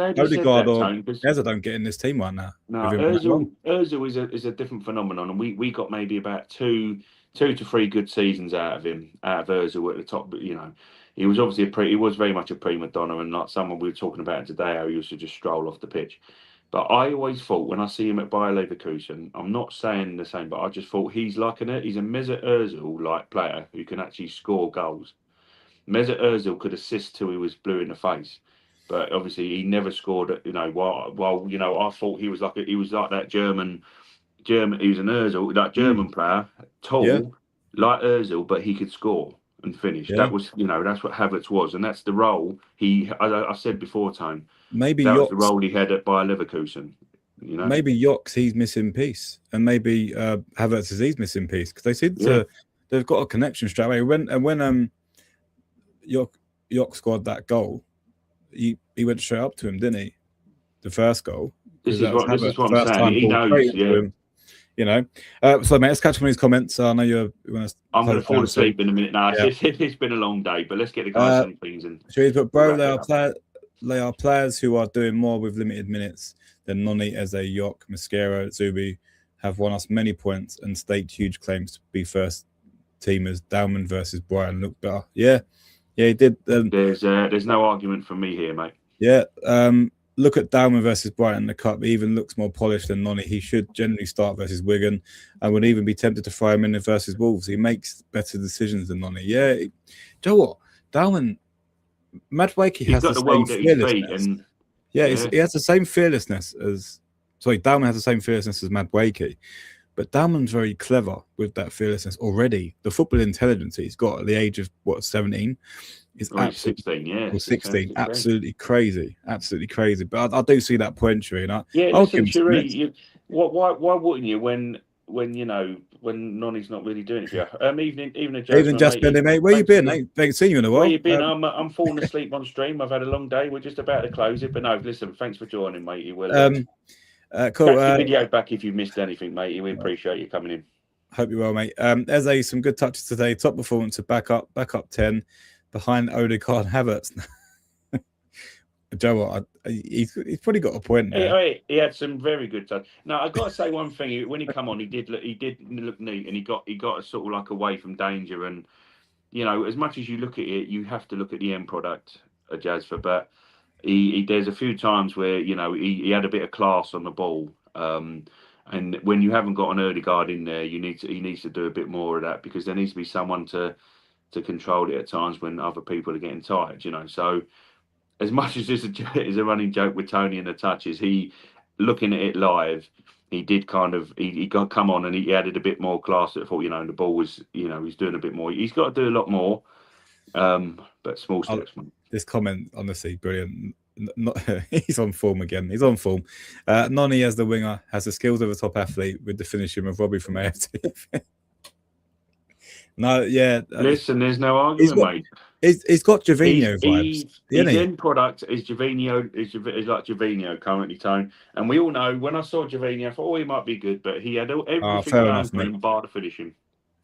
or Eza don't get in this team right now. No, Ozil is a different phenomenon, and we got maybe about two to three good seasons out of Ozil at the top. But you know, he was obviously he was very much a prima donna, and like someone we were talking about today, how he used to just stroll off the pitch. But I always thought when I see him at Bayer Leverkusen, I'm not saying the same, but I just thought he's a Mesut Ozil like player who can actually score goals. Mesut Ozil could assist till he was blue in the face, but obviously he never scored. You know, while you know, I thought he was like that German. He was an Ozil, like German player, tall, like Ozil, but he could score and finish. Yeah. That was, you know, that's what Havertz was, and that's the role I said before, Tone. Maybe that was the role he had at Bayer Leverkusen. You know, maybe Yoks he's missing piece, and maybe Havertz is he's missing piece because they seem to they've got a connection straight away. When York scored that goal, he went straight up to him, didn't he? The first goal. This is what I'm saying. He knows, you know. So, mate, let's catch up on his comments. I know I'm going to fall asleep in a minute now. Yeah. It's been a long day, but let's get the guys on things. But bro, they are players who are doing more with limited minutes than Noni, Eze, York, Mosquera, Zubi have won us many points and staked huge claims to be first teamers. Dauman versus Brighton looked better. Yeah, he did. There's no argument from me here, mate. Yeah. Look at Dauman versus Brighton in the Cup. He even looks more polished than Noni. He should generally start versus Wigan and would even be tempted to fry him in versus Wolves. He makes better decisions than Noni. Yeah. Do you know what? Dauman, Madueke has the same fearlessness. He has the same fearlessness as... Sorry, Dauman has the same fearlessness as Madueke. But Dauman's very clever with that fearlessness already. The football intelligence he's got at the age of, 17? Is 16, yeah. Or 16, absolutely crazy. Absolutely crazy. But I do see that point, Sheree. Listen, Sheree, why wouldn't you when you know, when Noni's not really doing it for you? Even just been, mate. Where you been? I ain't seen you in a while. Where you been? I'm falling asleep on stream. I've had a long day. We're just about to close it. But no, listen, thanks for joining, matey. Well, cool. Catch the video back if you missed anything, matey. We appreciate you coming in. Hope you're well, mate. Eze, some good touches today. Top performance to back up 10 behind Odegaard Havertz. Joe, he's probably got a point there. He had some very good touch. Now, I've got to say one thing. When he come on, he did look neat, and he got a sort of like away from danger. And you know, as much as you look at it, you have to look at the end product, Jasper. But there's a few times where you know he had a bit of class on the ball. And when you haven't got an Odegaard in there, he needs to do a bit more of that, because there needs to be someone to control it at times when other people are getting tired, you know. So as much as this is a running joke with Tony and the touches, he, looking at it live, he did kind of, he got come on and he added a bit more class. I thought, you know, the ball was, you know, he's doing a bit more. He's got to do a lot more, but small steps. This comment, honestly, brilliant. He's on form again. He's on form. Noni, as the winger, has the skills of a top athlete with the finishing of Robbie from AFC. No, yeah. Listen, there's no argument, mate. He's got Gervinho vibes. His end product is Gervinho. Is like Gervinho currently, Tone. And we all know when I saw Gervinho, I thought, he might be good, but he had everything going for him bar the finishing.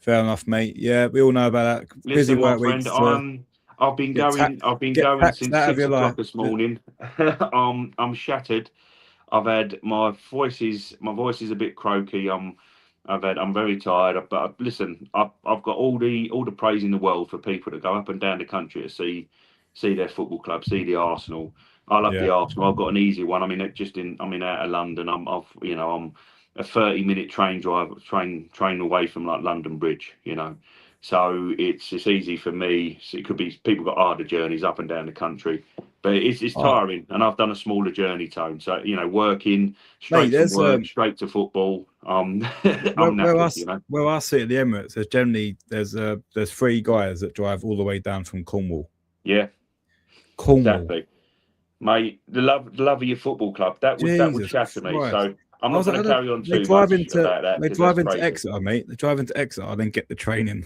Fair enough, mate. Yeah, we all know about that. Listen, Busy work my friend, weeks. I've been going since 6 o'clock this morning. I'm shattered. My voice is a bit croaky. I'm very tired. But listen, I've got all the praise in the world for people that go up and down the country to see their football club, see the Arsenal. I love the Arsenal. I've got an easy one. I'm in out of London. I'm a 30-minute train away from like London Bridge. So it's easy for me. So it could be people got harder journeys up and down the country, but it's tiring. And I've done a smaller journey, Tone. So working straight to work, straight to football. I'm knackered. Where I sit at the Emirates, there's 3 guys that drive all the way down from Cornwall. Yeah, Cornwall, exactly, mate. The love of your football club that would shatter me. So I'm not going to carry on too much about that. They drive into Exeter, mate. They drive into Exeter and then get the train in.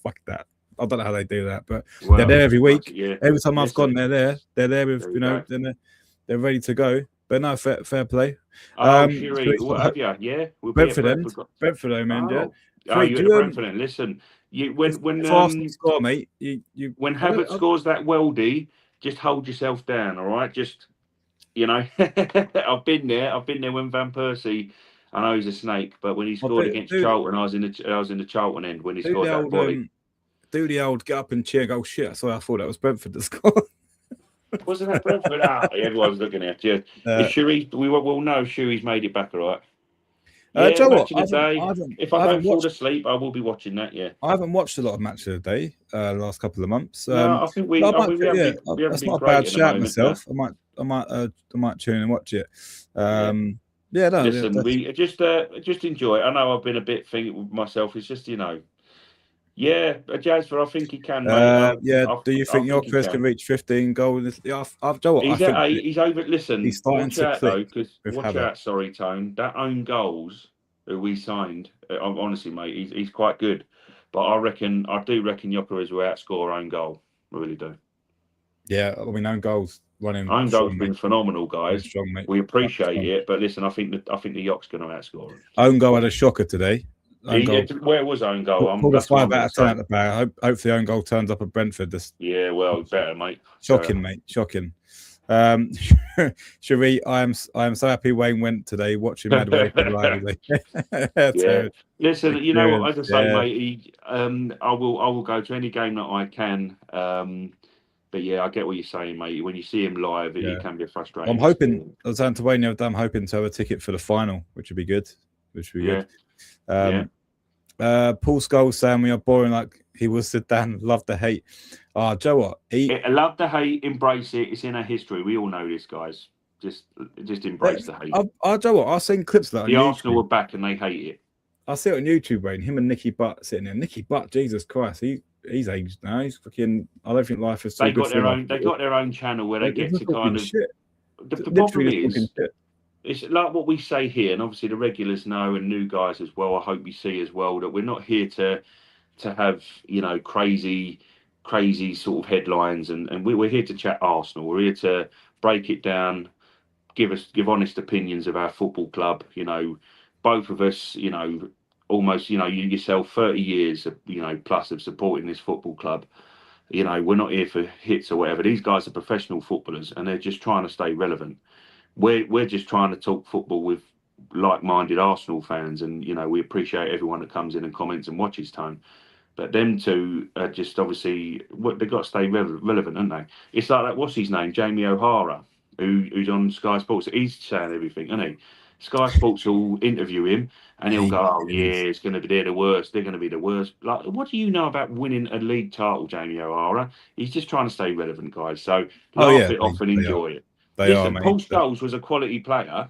Fuck that. I don't know how they do that, but they're there every week. Yeah. Every time I've gone, they're there. They're there with, then they're ready to go. But no, fair play. What have you? Yeah, we'll Brentford, man. Yeah. You're at Brentford then. Listen, when score, mate. When Havertz scores that weldy, just hold yourself down, all right? Just. I've been there when Van Persie. I know he's a snake, but when he scored against Charlton, I was in the Charlton end when he scored that volley. Do the old get up and cheer, go shit. So I thought that was Brentford that scored. Wasn't that Brentford? Everyone's looking at you. Shuri, we'll know Shuri's made it back, all right. If I don't fall asleep, I will be watching that. Yeah, I haven't watched a lot of Match of the Day the last couple of months. I think we haven't that's not a bad shout myself. I might tune in and watch it. Listen, we just enjoy it. I know I've been a bit thinking with myself. It's just Jasper, I think he can. Do you think Yorkers can reach 15 goals? Yeah, he's over. Listen, he's starting to click. Watch out, sorry, Tone. That own goals that we signed. Honestly, mate, he's quite good. But I do reckon Yorkers will outscore own goal. I really do. Yeah, I mean, own goals. Own goal's been phenomenal, guys. Strong, mate. We appreciate it, but listen, I think the York's going to outscore him. Own goal had a shocker today. Where was own goal? Pulled a 5 out of 10 at the back. Hopefully, own goal turns up at Brentford. Better, mate. Shocking, mate. Shocking. Cherie, I am so happy Wayne went today watching Medway. Listen, you know what? As I say, mate, I will go to any game that I can. But yeah, I get what you're saying, mate. When you see him live, it can be frustrating. I'm hoping. I was saying to Wayne the other day, I'm hoping to have a ticket for the final, which would be good. Good. Paul Scholes saying we are boring like he was Zidane. Love the hate. Joe, what? Love the hate. Embrace it. It's in our history. We all know this, guys. Just embrace the hate. Joe, what? I've seen clips of that. The Arsenal were back and they hate it. I see it on YouTube, Wayne. Him and Nicky Butt sitting there. Nicky Butt, Jesus Christ, he's aged now. He's fucking. I don't think life is. They got their own channel where they get to kind of. Shit. The problem is. It's like what we say here, and obviously the regulars know, and new guys as well. I hope you see as well that we're not here to have crazy sort of headlines, and we're here to chat Arsenal. We're here to break it down, give honest opinions of our football club. Both of us, almost, you yourself, 30 years, plus of supporting this football club. We're not here for hits or whatever. These guys are professional footballers, and they're just trying to stay relevant. We're just trying to talk football with like-minded Arsenal fans, and we appreciate everyone that comes in and comments and watches, Tone. But them two are just obviously they've got to stay relevant, haven't they? It's like that. What's his name? Jamie O'Hara, who's on Sky Sports. He's saying everything, isn't he? Sky Sports will interview him, and he'll go, "Oh yeah, it's going to be the worst. They're going to be the worst." Like, what do you know about winning a league title, Jamie O'Hara? He's just trying to stay relevant, guys. So laugh it off and enjoy it. Paul Scholes was a quality player,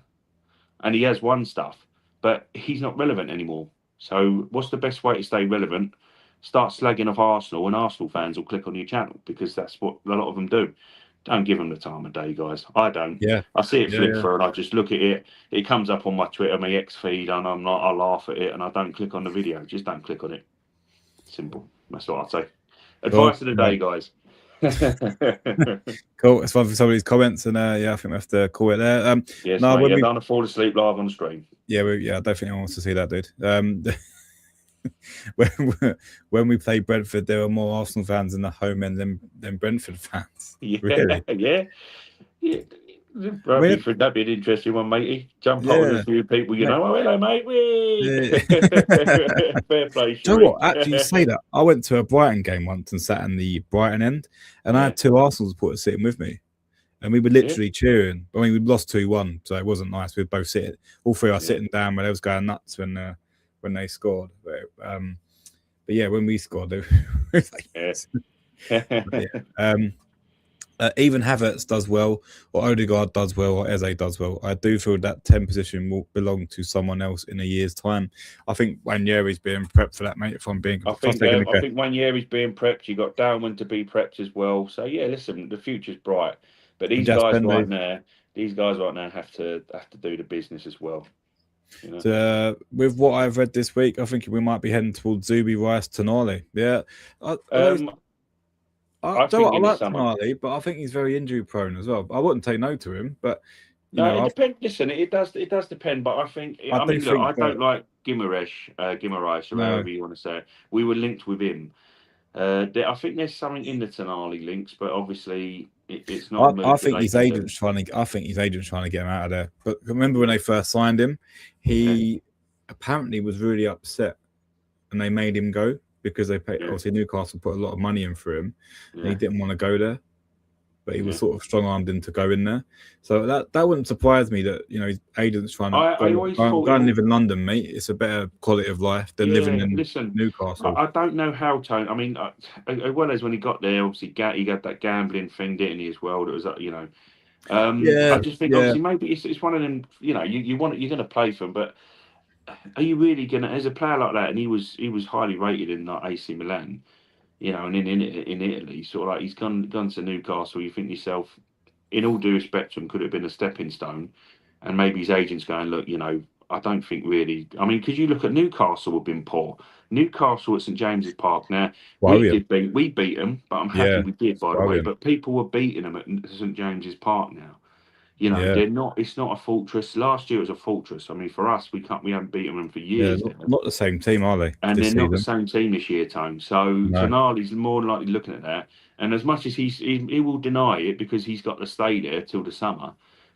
and he has won stuff, but he's not relevant anymore. So what's the best way to stay relevant? Start slagging off Arsenal, and Arsenal fans will click on your channel, because that's what a lot of them do. Don't give them the time of day, guys. I don't. Yeah. I see it flick through, and I just look at it. It comes up on my Twitter, my X feed, and I laugh at it, and I don't click on the video. Just don't click on it. Simple. That's what I'd say. Advice of the day, guys. Cool. It's fun for some of these comments, and I think we have to call it there. Yes, mate, don't fall asleep live on the stream. I don't think anyone wants to see that, dude. when we played Brentford, there were more Arsenal fans in the home end than Brentford fans. Yeah, Really? yeah. I mean, That'd be an interesting one, matey. Jump out with a yeah. few people, Mate, Oh, hello, mate. Whee! yeah. Fair play, Do you know Sheree. what? Actually, you say that. I went to a Brighton game once and sat in the Brighton end, and I Yeah. had 2 Arsenal supporters sitting with me. And we were literally cheering. I mean, we lost 2-1, so it wasn't nice. We were both sitting, all three are sitting down, where they was going nuts when they scored. But yeah, when we scored, they were even Havertz does well, or Odegaard does well, or Eze does well. I do feel that 10 position will belong to someone else in a year's time. I think Wanyeri's being prepped for that, mate. If I'm being, I think Wanyeri's being prepped. You got Dalman to be prepped as well. So yeah, listen, the future's bright. But these guys right now have to do the business as well. You know? So, with what I've read this week, I think we might be heading towards Zubi, Rice, Tonali. Yeah, I like Tonali, but I think he's very injury prone as well. I wouldn't take no to him, but it depends. Listen, it does depend. But I think I don't like Guimaraes, or however you want to say it. We were linked with him. I think there's something in the Tonali links, but obviously it's not. I think his agent's trying to get him out of there. But remember when they first signed him, he apparently was really upset, and they made him go because they paid. Obviously, Newcastle put a lot of money in for him, and he didn't want to go there. But he was sort of strong-armed into go in there, so that wouldn't surprise me that his agent's trying to go and live in London, mate. It's a better quality of life than living in Newcastle. I don't know how Tony. I mean, as well as when he got there, obviously he got that gambling thing, didn't he, as well? That was I just think obviously maybe it's one of them. You're going to play for him, but are you really going to, as a player like that? And he was highly rated in AC Milan. And in Italy, sort of like he's gone to Newcastle. You think to yourself, in all due respect to him, could have been a stepping stone, and maybe his agent's going, look, I don't think really. I mean, because you look at Newcastle have been poor. Newcastle at St James's Park now. We beat them, but I'm happy we did, by the way. But people were beating them at St James's Park now. They're not. It's not a fortress. Last year it was a fortress. I mean, for us, we haven't beaten them for years. Yeah, not the same team, are they? And they're not the same team this year, Tone. So Tonali's more likely looking at that. And as much as he will deny it because he's got to stay there till the summer,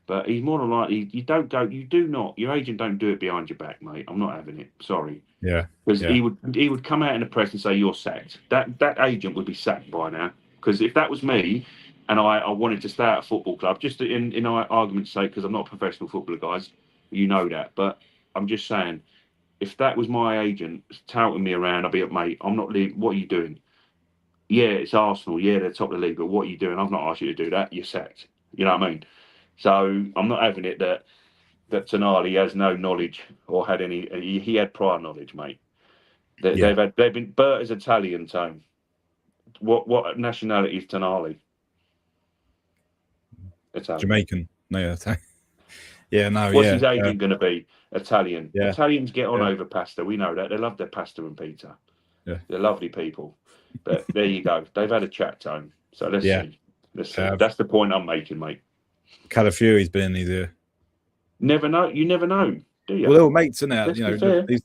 but he's more than likely. Your agent don't do it behind your back, mate. I'm not having it. Sorry. Yeah. Because he would come out in the press and say you're sacked. That agent would be sacked by now. Because if that was me, and I wanted to stay at a football club, just in argument's sake, because I'm not a professional footballer, guys, you know that. But I'm just saying, if that was my agent touting me around, I'd be like, mate, I'm not leaving. What are you doing? Yeah, it's Arsenal. Yeah, they're top of the league, but what are you doing? I've not asked you to do that. You're sacked. You know what I mean? So I'm not having it that Tonali has no knowledge or had any. He had prior knowledge, mate. They've been. Bert is Italian, Tone. What nationality is Tonali? Italian. Jamaican. No, What's his agent going to be? Italian. Yeah. Italians get on over pasta. We know that. They love their pasta and pizza. Yeah. They're lovely people. But there you go. They've had a chat, Tone. So let's see. Let's see. That's the point I'm making, mate. Calafiori's been in these. Never know. You never know, do you? Well, they're all mates, isn't it?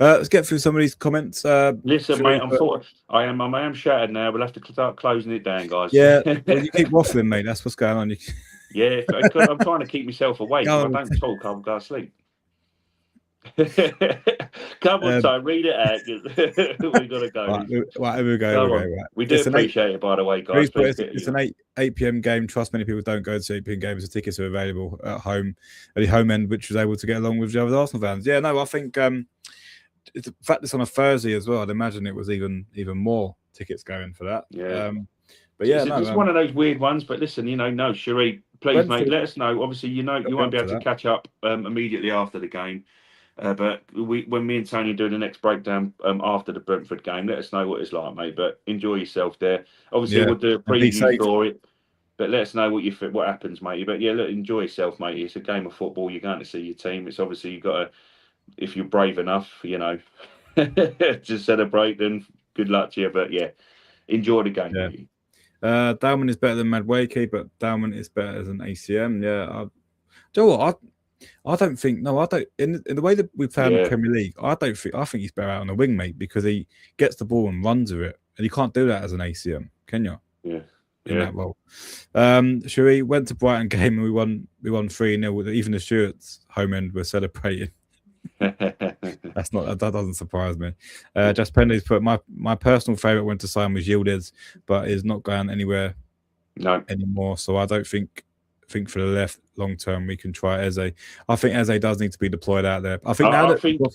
Let's get through some of these comments. Listen, mate, I am shattered now. We'll have to start closing it down, guys. Yeah, well, you keep waffling, mate. That's what's going on. Yeah, I'm trying to keep myself awake. If I don't talk, I'll go to sleep. Come on, Tom, read it out. We've got to go. Right, here we go. Right. We do appreciate it, by the way, guys. It's an 8 p.m. game. Trust many people don't go to 8 p.m. games. The tickets are available at the home end, which was able to get along with the other Arsenal fans. Yeah, no, I think it's the fact it's on a Thursday as well. I'd imagine it was even more tickets going for that. Yeah. But yeah, it's one of those weird ones. But listen, Sheree, please, mate, let us know. Obviously, you won't be able to catch up immediately after the game. But when me and Tony do the next breakdown after the Brentford game, let us know what it's like, mate. But enjoy yourself there. Obviously, we'll do a preview for it. But let us know what happens, mate. But yeah, look, enjoy yourself, mate. It's a game of football. You're going to see your team. It's obviously you've got to, if you're brave enough, to celebrate. Then good luck to you. But yeah, enjoy the game. Yeah. Dalman is better than Madueke, but Dalman is better than ACM. Yeah. Do you know what? I don't think. No, I don't. In the way that we play in the Yeah. Premier League, I don't think. I think he's better out on the wing, mate, because he gets the ball and runs with it, and you can't do that as an ACM, can you? Yeah. In that role. Sheree went to Brighton game and we won 3-0. Even the Stewarts home end were celebrating. That doesn't surprise me. Just Penley's put my personal favourite went to sign was Yildiz, but is not going anywhere anymore. So I don't think for the left long term we can try Eze. I think Eze does need to be deployed out there. I think I think you'll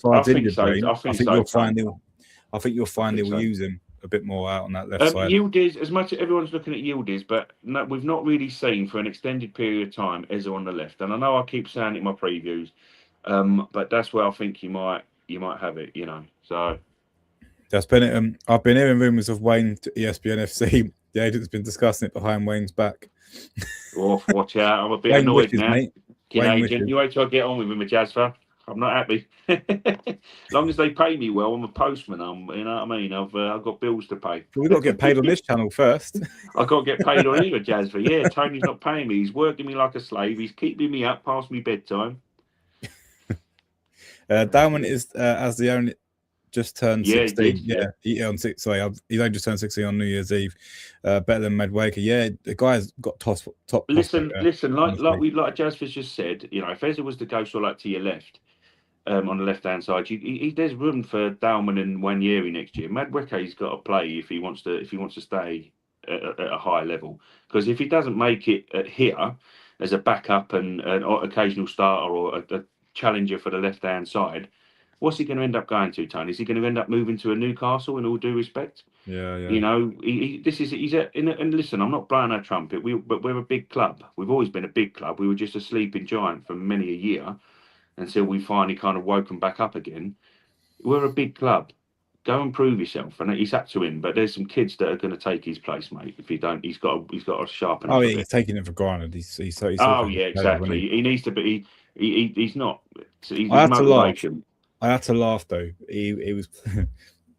find they will use him a bit more out on that left side. Yildiz, as much as everyone's looking at Yildiz, but no, we've not really seen for an extended period of time Eze on the left. And I know I keep saying it in my previews, but that's where I think you might have it, you know. So I've been hearing rumours of Wayne to ESPN FC. The agent's been discussing it behind Wayne's back. Oh, watch out! I'm a bit annoyed now. Agent, you wait till I get on with him, Jasper. I'm not happy. As long as they pay me well, I'm a postman. You know what I mean? I've got bills to pay. We've got to get paid on this channel first. I've got to get paid on either, Jasper. Yeah, Tony's not paying me. He's working me like a slave. He's keeping me up past me bedtime. Dalman is as the only just turned 16. He on 6. Sorry, he's only just turned 16 on New Year's Eve. Better than Medwaker. Yeah, the guy's got top. Listen. Like Jasper's just said. You know, if Eze was to go sort of like to your left, on the left hand side, there's room for Dalman and Wanyeri next year. Medwaker's got to play if he wants to stay at a high level. Because if he doesn't make it here as a backup and an occasional starter or a challenger for the left hand side. What's he going to end up going to, Tony? Is he going to end up moving to a Newcastle? In all due respect, yeah. You know, and listen, I'm not blowing our trumpet. But we're a big club. We've always been a big club. We were just a sleeping giant for many a year until we finally kind of woken back up again. We're a big club. Go and prove yourself, and it's up to him. But there's some kids that are going to take his place, mate. If he don't, he's got to sharpen up. Oh yeah, he's taking it for granted. He's exactly. He needs to be. He's not. I had to laugh though. He was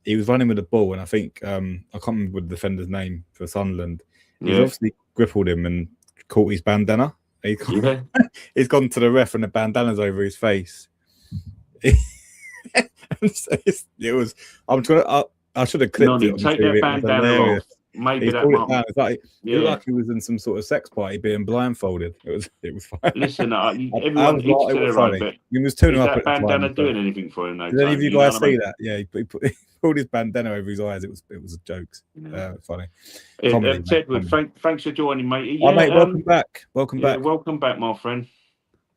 he was running with the ball, and I think I can't remember the defender's name for Sunderland. He's obviously grippled him and caught his bandana. He's gone to the ref, and the bandana's over his face. It was. I should have clipped it. Take that bandana off. Maybe that one. It looked like he was in some sort of sex party being blindfolded. It was fine. Listen, everyone eats to their own, but he was tuning up. Is that bandana doing anything for him? Did any of you guys see that? Yeah, he pulled his bandana over his eyes. It was jokes. Funny. Tedward, thanks for joining, mate. Yeah, mate, welcome back. Welcome back, my friend.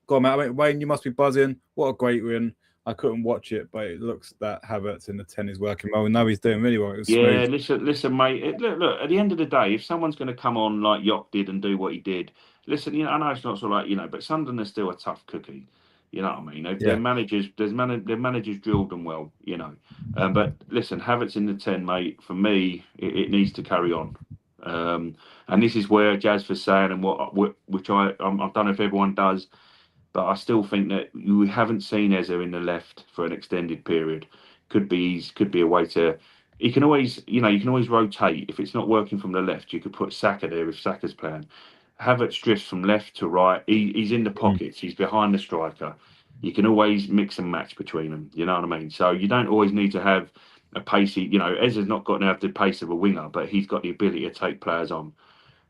Go on, mate. Wayne, you must be buzzing. What a great win. I couldn't watch it, but it looks that Havertz in the 10 is working well. We know he's doing really well. Listen, mate. Look, at the end of the day, if someone's going to come on like Yock did and do what he did, listen, you know, I know it's not sort of like, but Sunderland is still a tough cookie. You know what I mean? Their managers drilled them well, you know. But listen, Havertz in the 10, mate. For me, it needs to carry on. And this is where Jazz was saying, and which I don't know if everyone does. But I still think that we haven't seen Eze in the left for an extended period. Could be a way to. You can always rotate. If it's not working from the left, you could put Saka there if Saka's playing. Havertz drifts from left to right. He's in the pockets. He's behind the striker. You can always mix and match between them. You know what I mean? So you don't always need to have a pacey. You know, Eze's not got to have the pace of a winger, but he's got the ability to take players on.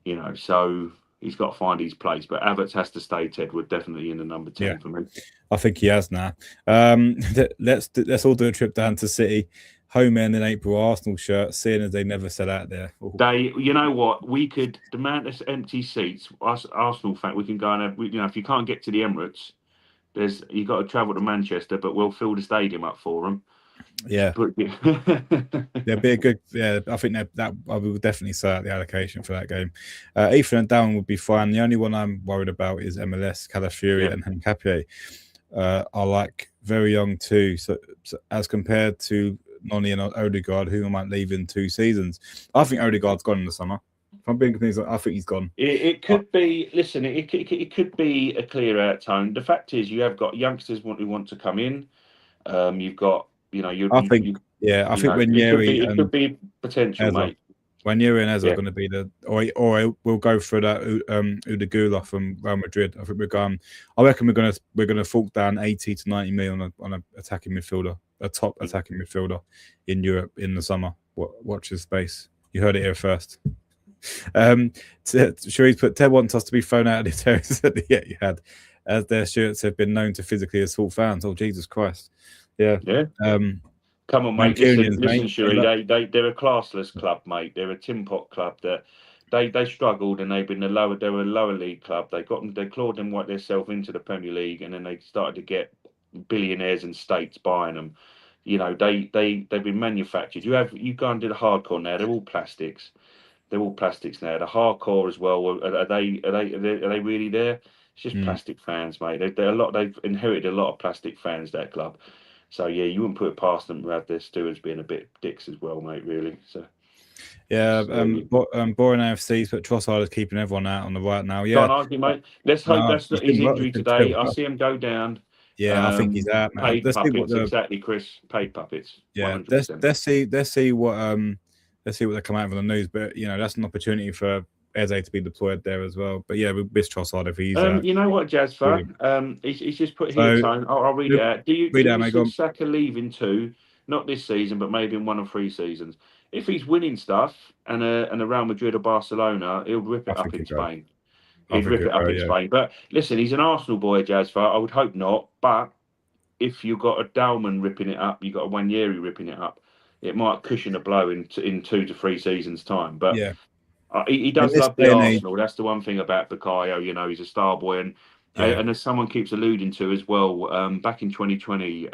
You know, so. He's got to find his place, but Havertz has to stay. We're definitely in the number 10 for me. I think he has now. Let's all do a trip down to City, home end in April, Arsenal shirt, seeing as they never sat out there. You know what? We could demand us empty seats. Us Arsenal fan, we can go and have. You know, if you can't get to the Emirates, you got to travel to Manchester, but we'll fill the stadium up for them. Yeah, there'd be a good. Yeah, I think that I will definitely say out the allocation for that game. Ethan and Down would be fine. The only one I'm worried about is MLS, Calafiori and Hancapié. Are like very young too. So as compared to Noni and Odegaard, who might leave in 2 seasons, I think Odegaard's gone in the summer. If I'm being confused, I think he's gone. It could be. Listen, it could be a clear out tone. The fact is, you have got youngsters who want to come in. You've got. You know, I think when Yeri it could be potential, mate. Nunez are going to be or we'll go for that Udagula from Real Madrid. I think I reckon we're gonna fork down 80 to 90 million on an attacking midfielder, a top attacking midfielder in Europe in the summer. Watch this space. You heard it here first. Cherie's put Ted wants us to be thrown out of the terraces at the Etihad, as their shirts have been known to physically assault fans. Oh Jesus Christ! Yeah. Come on, mate. Listen, Sherry. They're a classless club, mate. They're a tin pot club that they struggled, and they've been they were a lower league club. They clawed them right themselves into the Premier League, and then they started to get billionaires and states buying them. You know, they've been manufactured. You go and do the hardcore now. They're all plastics. They're all plastics now. The hardcore as well. Are they really there? It's just plastic fans, mate. They've inherited a lot of plastic fans, that club. So yeah, you wouldn't put it past them to have their stewards being a bit dicks as well, mate. Really. So yeah, boring AFC's, but Trossard is keeping everyone out on the right now. Yeah, can't argue, mate. Let's hope that's not his injury today. I see him go down. Yeah, I think he's out, man. Paid puppets, exactly, Chris. Paid puppets. Yeah, 100%. Let's see what they come out of the news. But you know, that's an opportunity for Eze to be deployed there as well. But yeah, with Trossard, if he's you know what, Jazz fan, he's just put here. I'll read it out. Do you see Saka leaving too? Not this season, but maybe in 1 or 3 seasons. If he's winning stuff and a Real Madrid or Barcelona, he'll rip it up in Spain. He'd rip it up in Spain. But listen, he's an Arsenal boy, Jazz fan. I would hope not. But if you've got a Dalman ripping it up, you've got a Wanyeri ripping it up, it might cushion a blow in 2 to 3 seasons' time. But yeah. He does love the Arsenal. That's the one thing about Bukayo. You know, he's a star boy, and as someone keeps alluding to as well, back in 2020,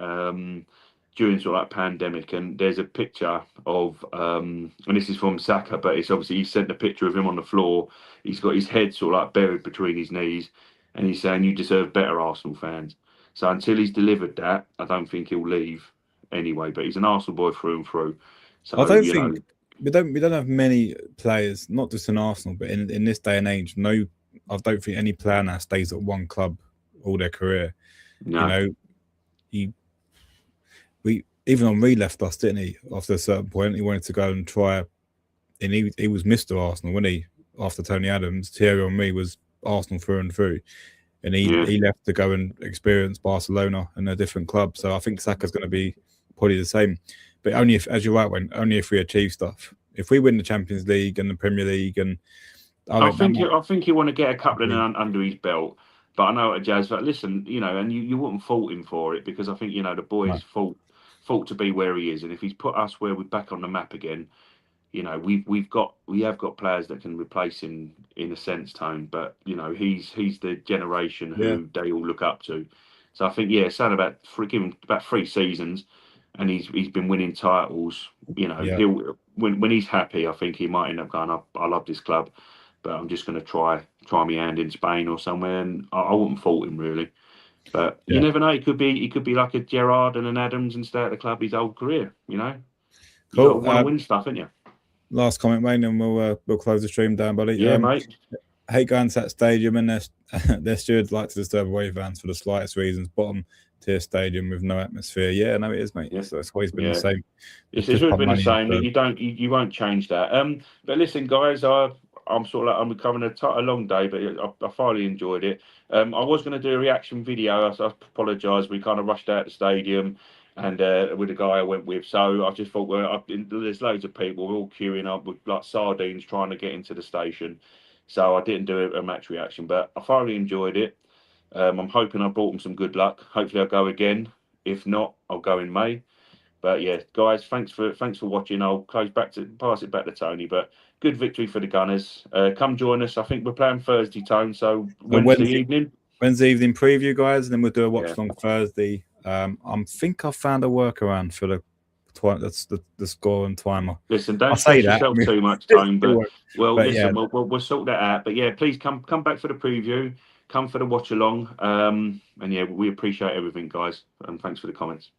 during sort of like pandemic, and there's a picture of, and this is from Saka, but it's obviously he sent a picture of him on the floor. He's got his head sort of like buried between his knees, and he's saying, "You deserve better, Arsenal fans." So until he's delivered that, I don't think he'll leave anyway. But he's an Arsenal boy through and through. So I don't think. We don't have many players, not just in Arsenal, but in this day and age. No, I don't think any player now stays at one club all their career. No. You know, even Henry left us, didn't he? After a certain point, he wanted to go and try, and he was Mr. Arsenal, wasn't he? After Tony Adams, Thierry Henry was Arsenal through and through, and he left to go and experience Barcelona and a different club. So I think Saka's going to be probably the same. But only if, as you're right, only if we achieve stuff. If we win the Champions League and the Premier League, and I think you want to get a couple under his belt. But I know at Jazz, but listen, you know, and you wouldn't fault him for it, because I think, you know, the boy's fought to be where he is, and if he's put us where we're back on the map again, you know, we have got players that can replace him in a sense, Tone. But you know, he's the generation who they all look up to. So I think saying about give him about 3 seasons. And he's been winning titles. You know, he'll when he's happy, I think he might end up going, I love this club, but I'm just going to try my hand in Spain or somewhere. And I wouldn't fault him really. But you never know. He could be like a Gerrard and an Adams and stay at the club his whole career. You know, cool. Want to win stuff, haven't you? Last comment, Wayne, and we'll close the stream down, buddy. Yeah, mate. Hate going to that stadium, and their stewards like to disturb away fans for the slightest reasons. Bottom tier stadium with no atmosphere. Yeah, no, it is, mate. Yeah. So it's always been the same. It's always been the same. You won't change that. But listen, guys, I'm sort of like I'm recovering a long day, but I thoroughly enjoyed it. I was going to do a reaction video. I apologise. We kind of rushed out the stadium, and with the guy I went with. So I just thought, there's loads of people. We're all queuing up with like sardines trying to get into the station. So I didn't do a match reaction, but I thoroughly enjoyed it. I'm hoping I brought them some good luck. Hopefully I'll go again. If not, I'll go in May. But yeah, guys, thanks for watching. I'll pass it back to Tony. But good victory for the Gunners. Come join us. I think we're playing Thursday, Tone. So Wednesday evening preview, guys, and then we'll do a watch on Thursday. I think I found a workaround for the score and timer. Listen, don't stress yourself too much, Tone. Listen, we'll sort that out. But yeah, please come back for the preview. Come for the watch along, and yeah, we appreciate everything, guys. And thanks for the comments.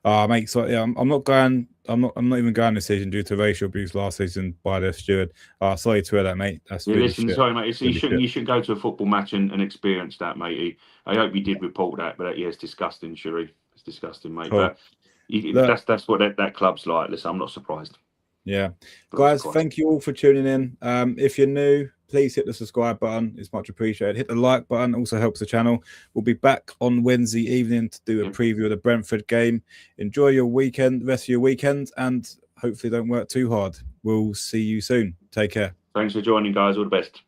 Mate. So yeah, I'm not even going this season due to racial abuse last season by the steward. Sorry to hear that, mate. That's really listen, shit. Sorry, mate. You shouldn't go to a football match and experience that, matey. I hope you did report that, but yeah, it's disgusting, Shuri. It's disgusting, mate. Cool. But that's what that club's like. Listen, I'm not surprised. Yeah. Guys, thank you all for tuning in. If you're new, please hit the subscribe button. It's much appreciated. Hit the like button. Also helps the channel. We'll be back on Wednesday evening to do a preview of the Brentford game. Enjoy your weekend, rest of your weekend, and hopefully don't work too hard. We'll see you soon. Take care. Thanks for joining, guys. All the best.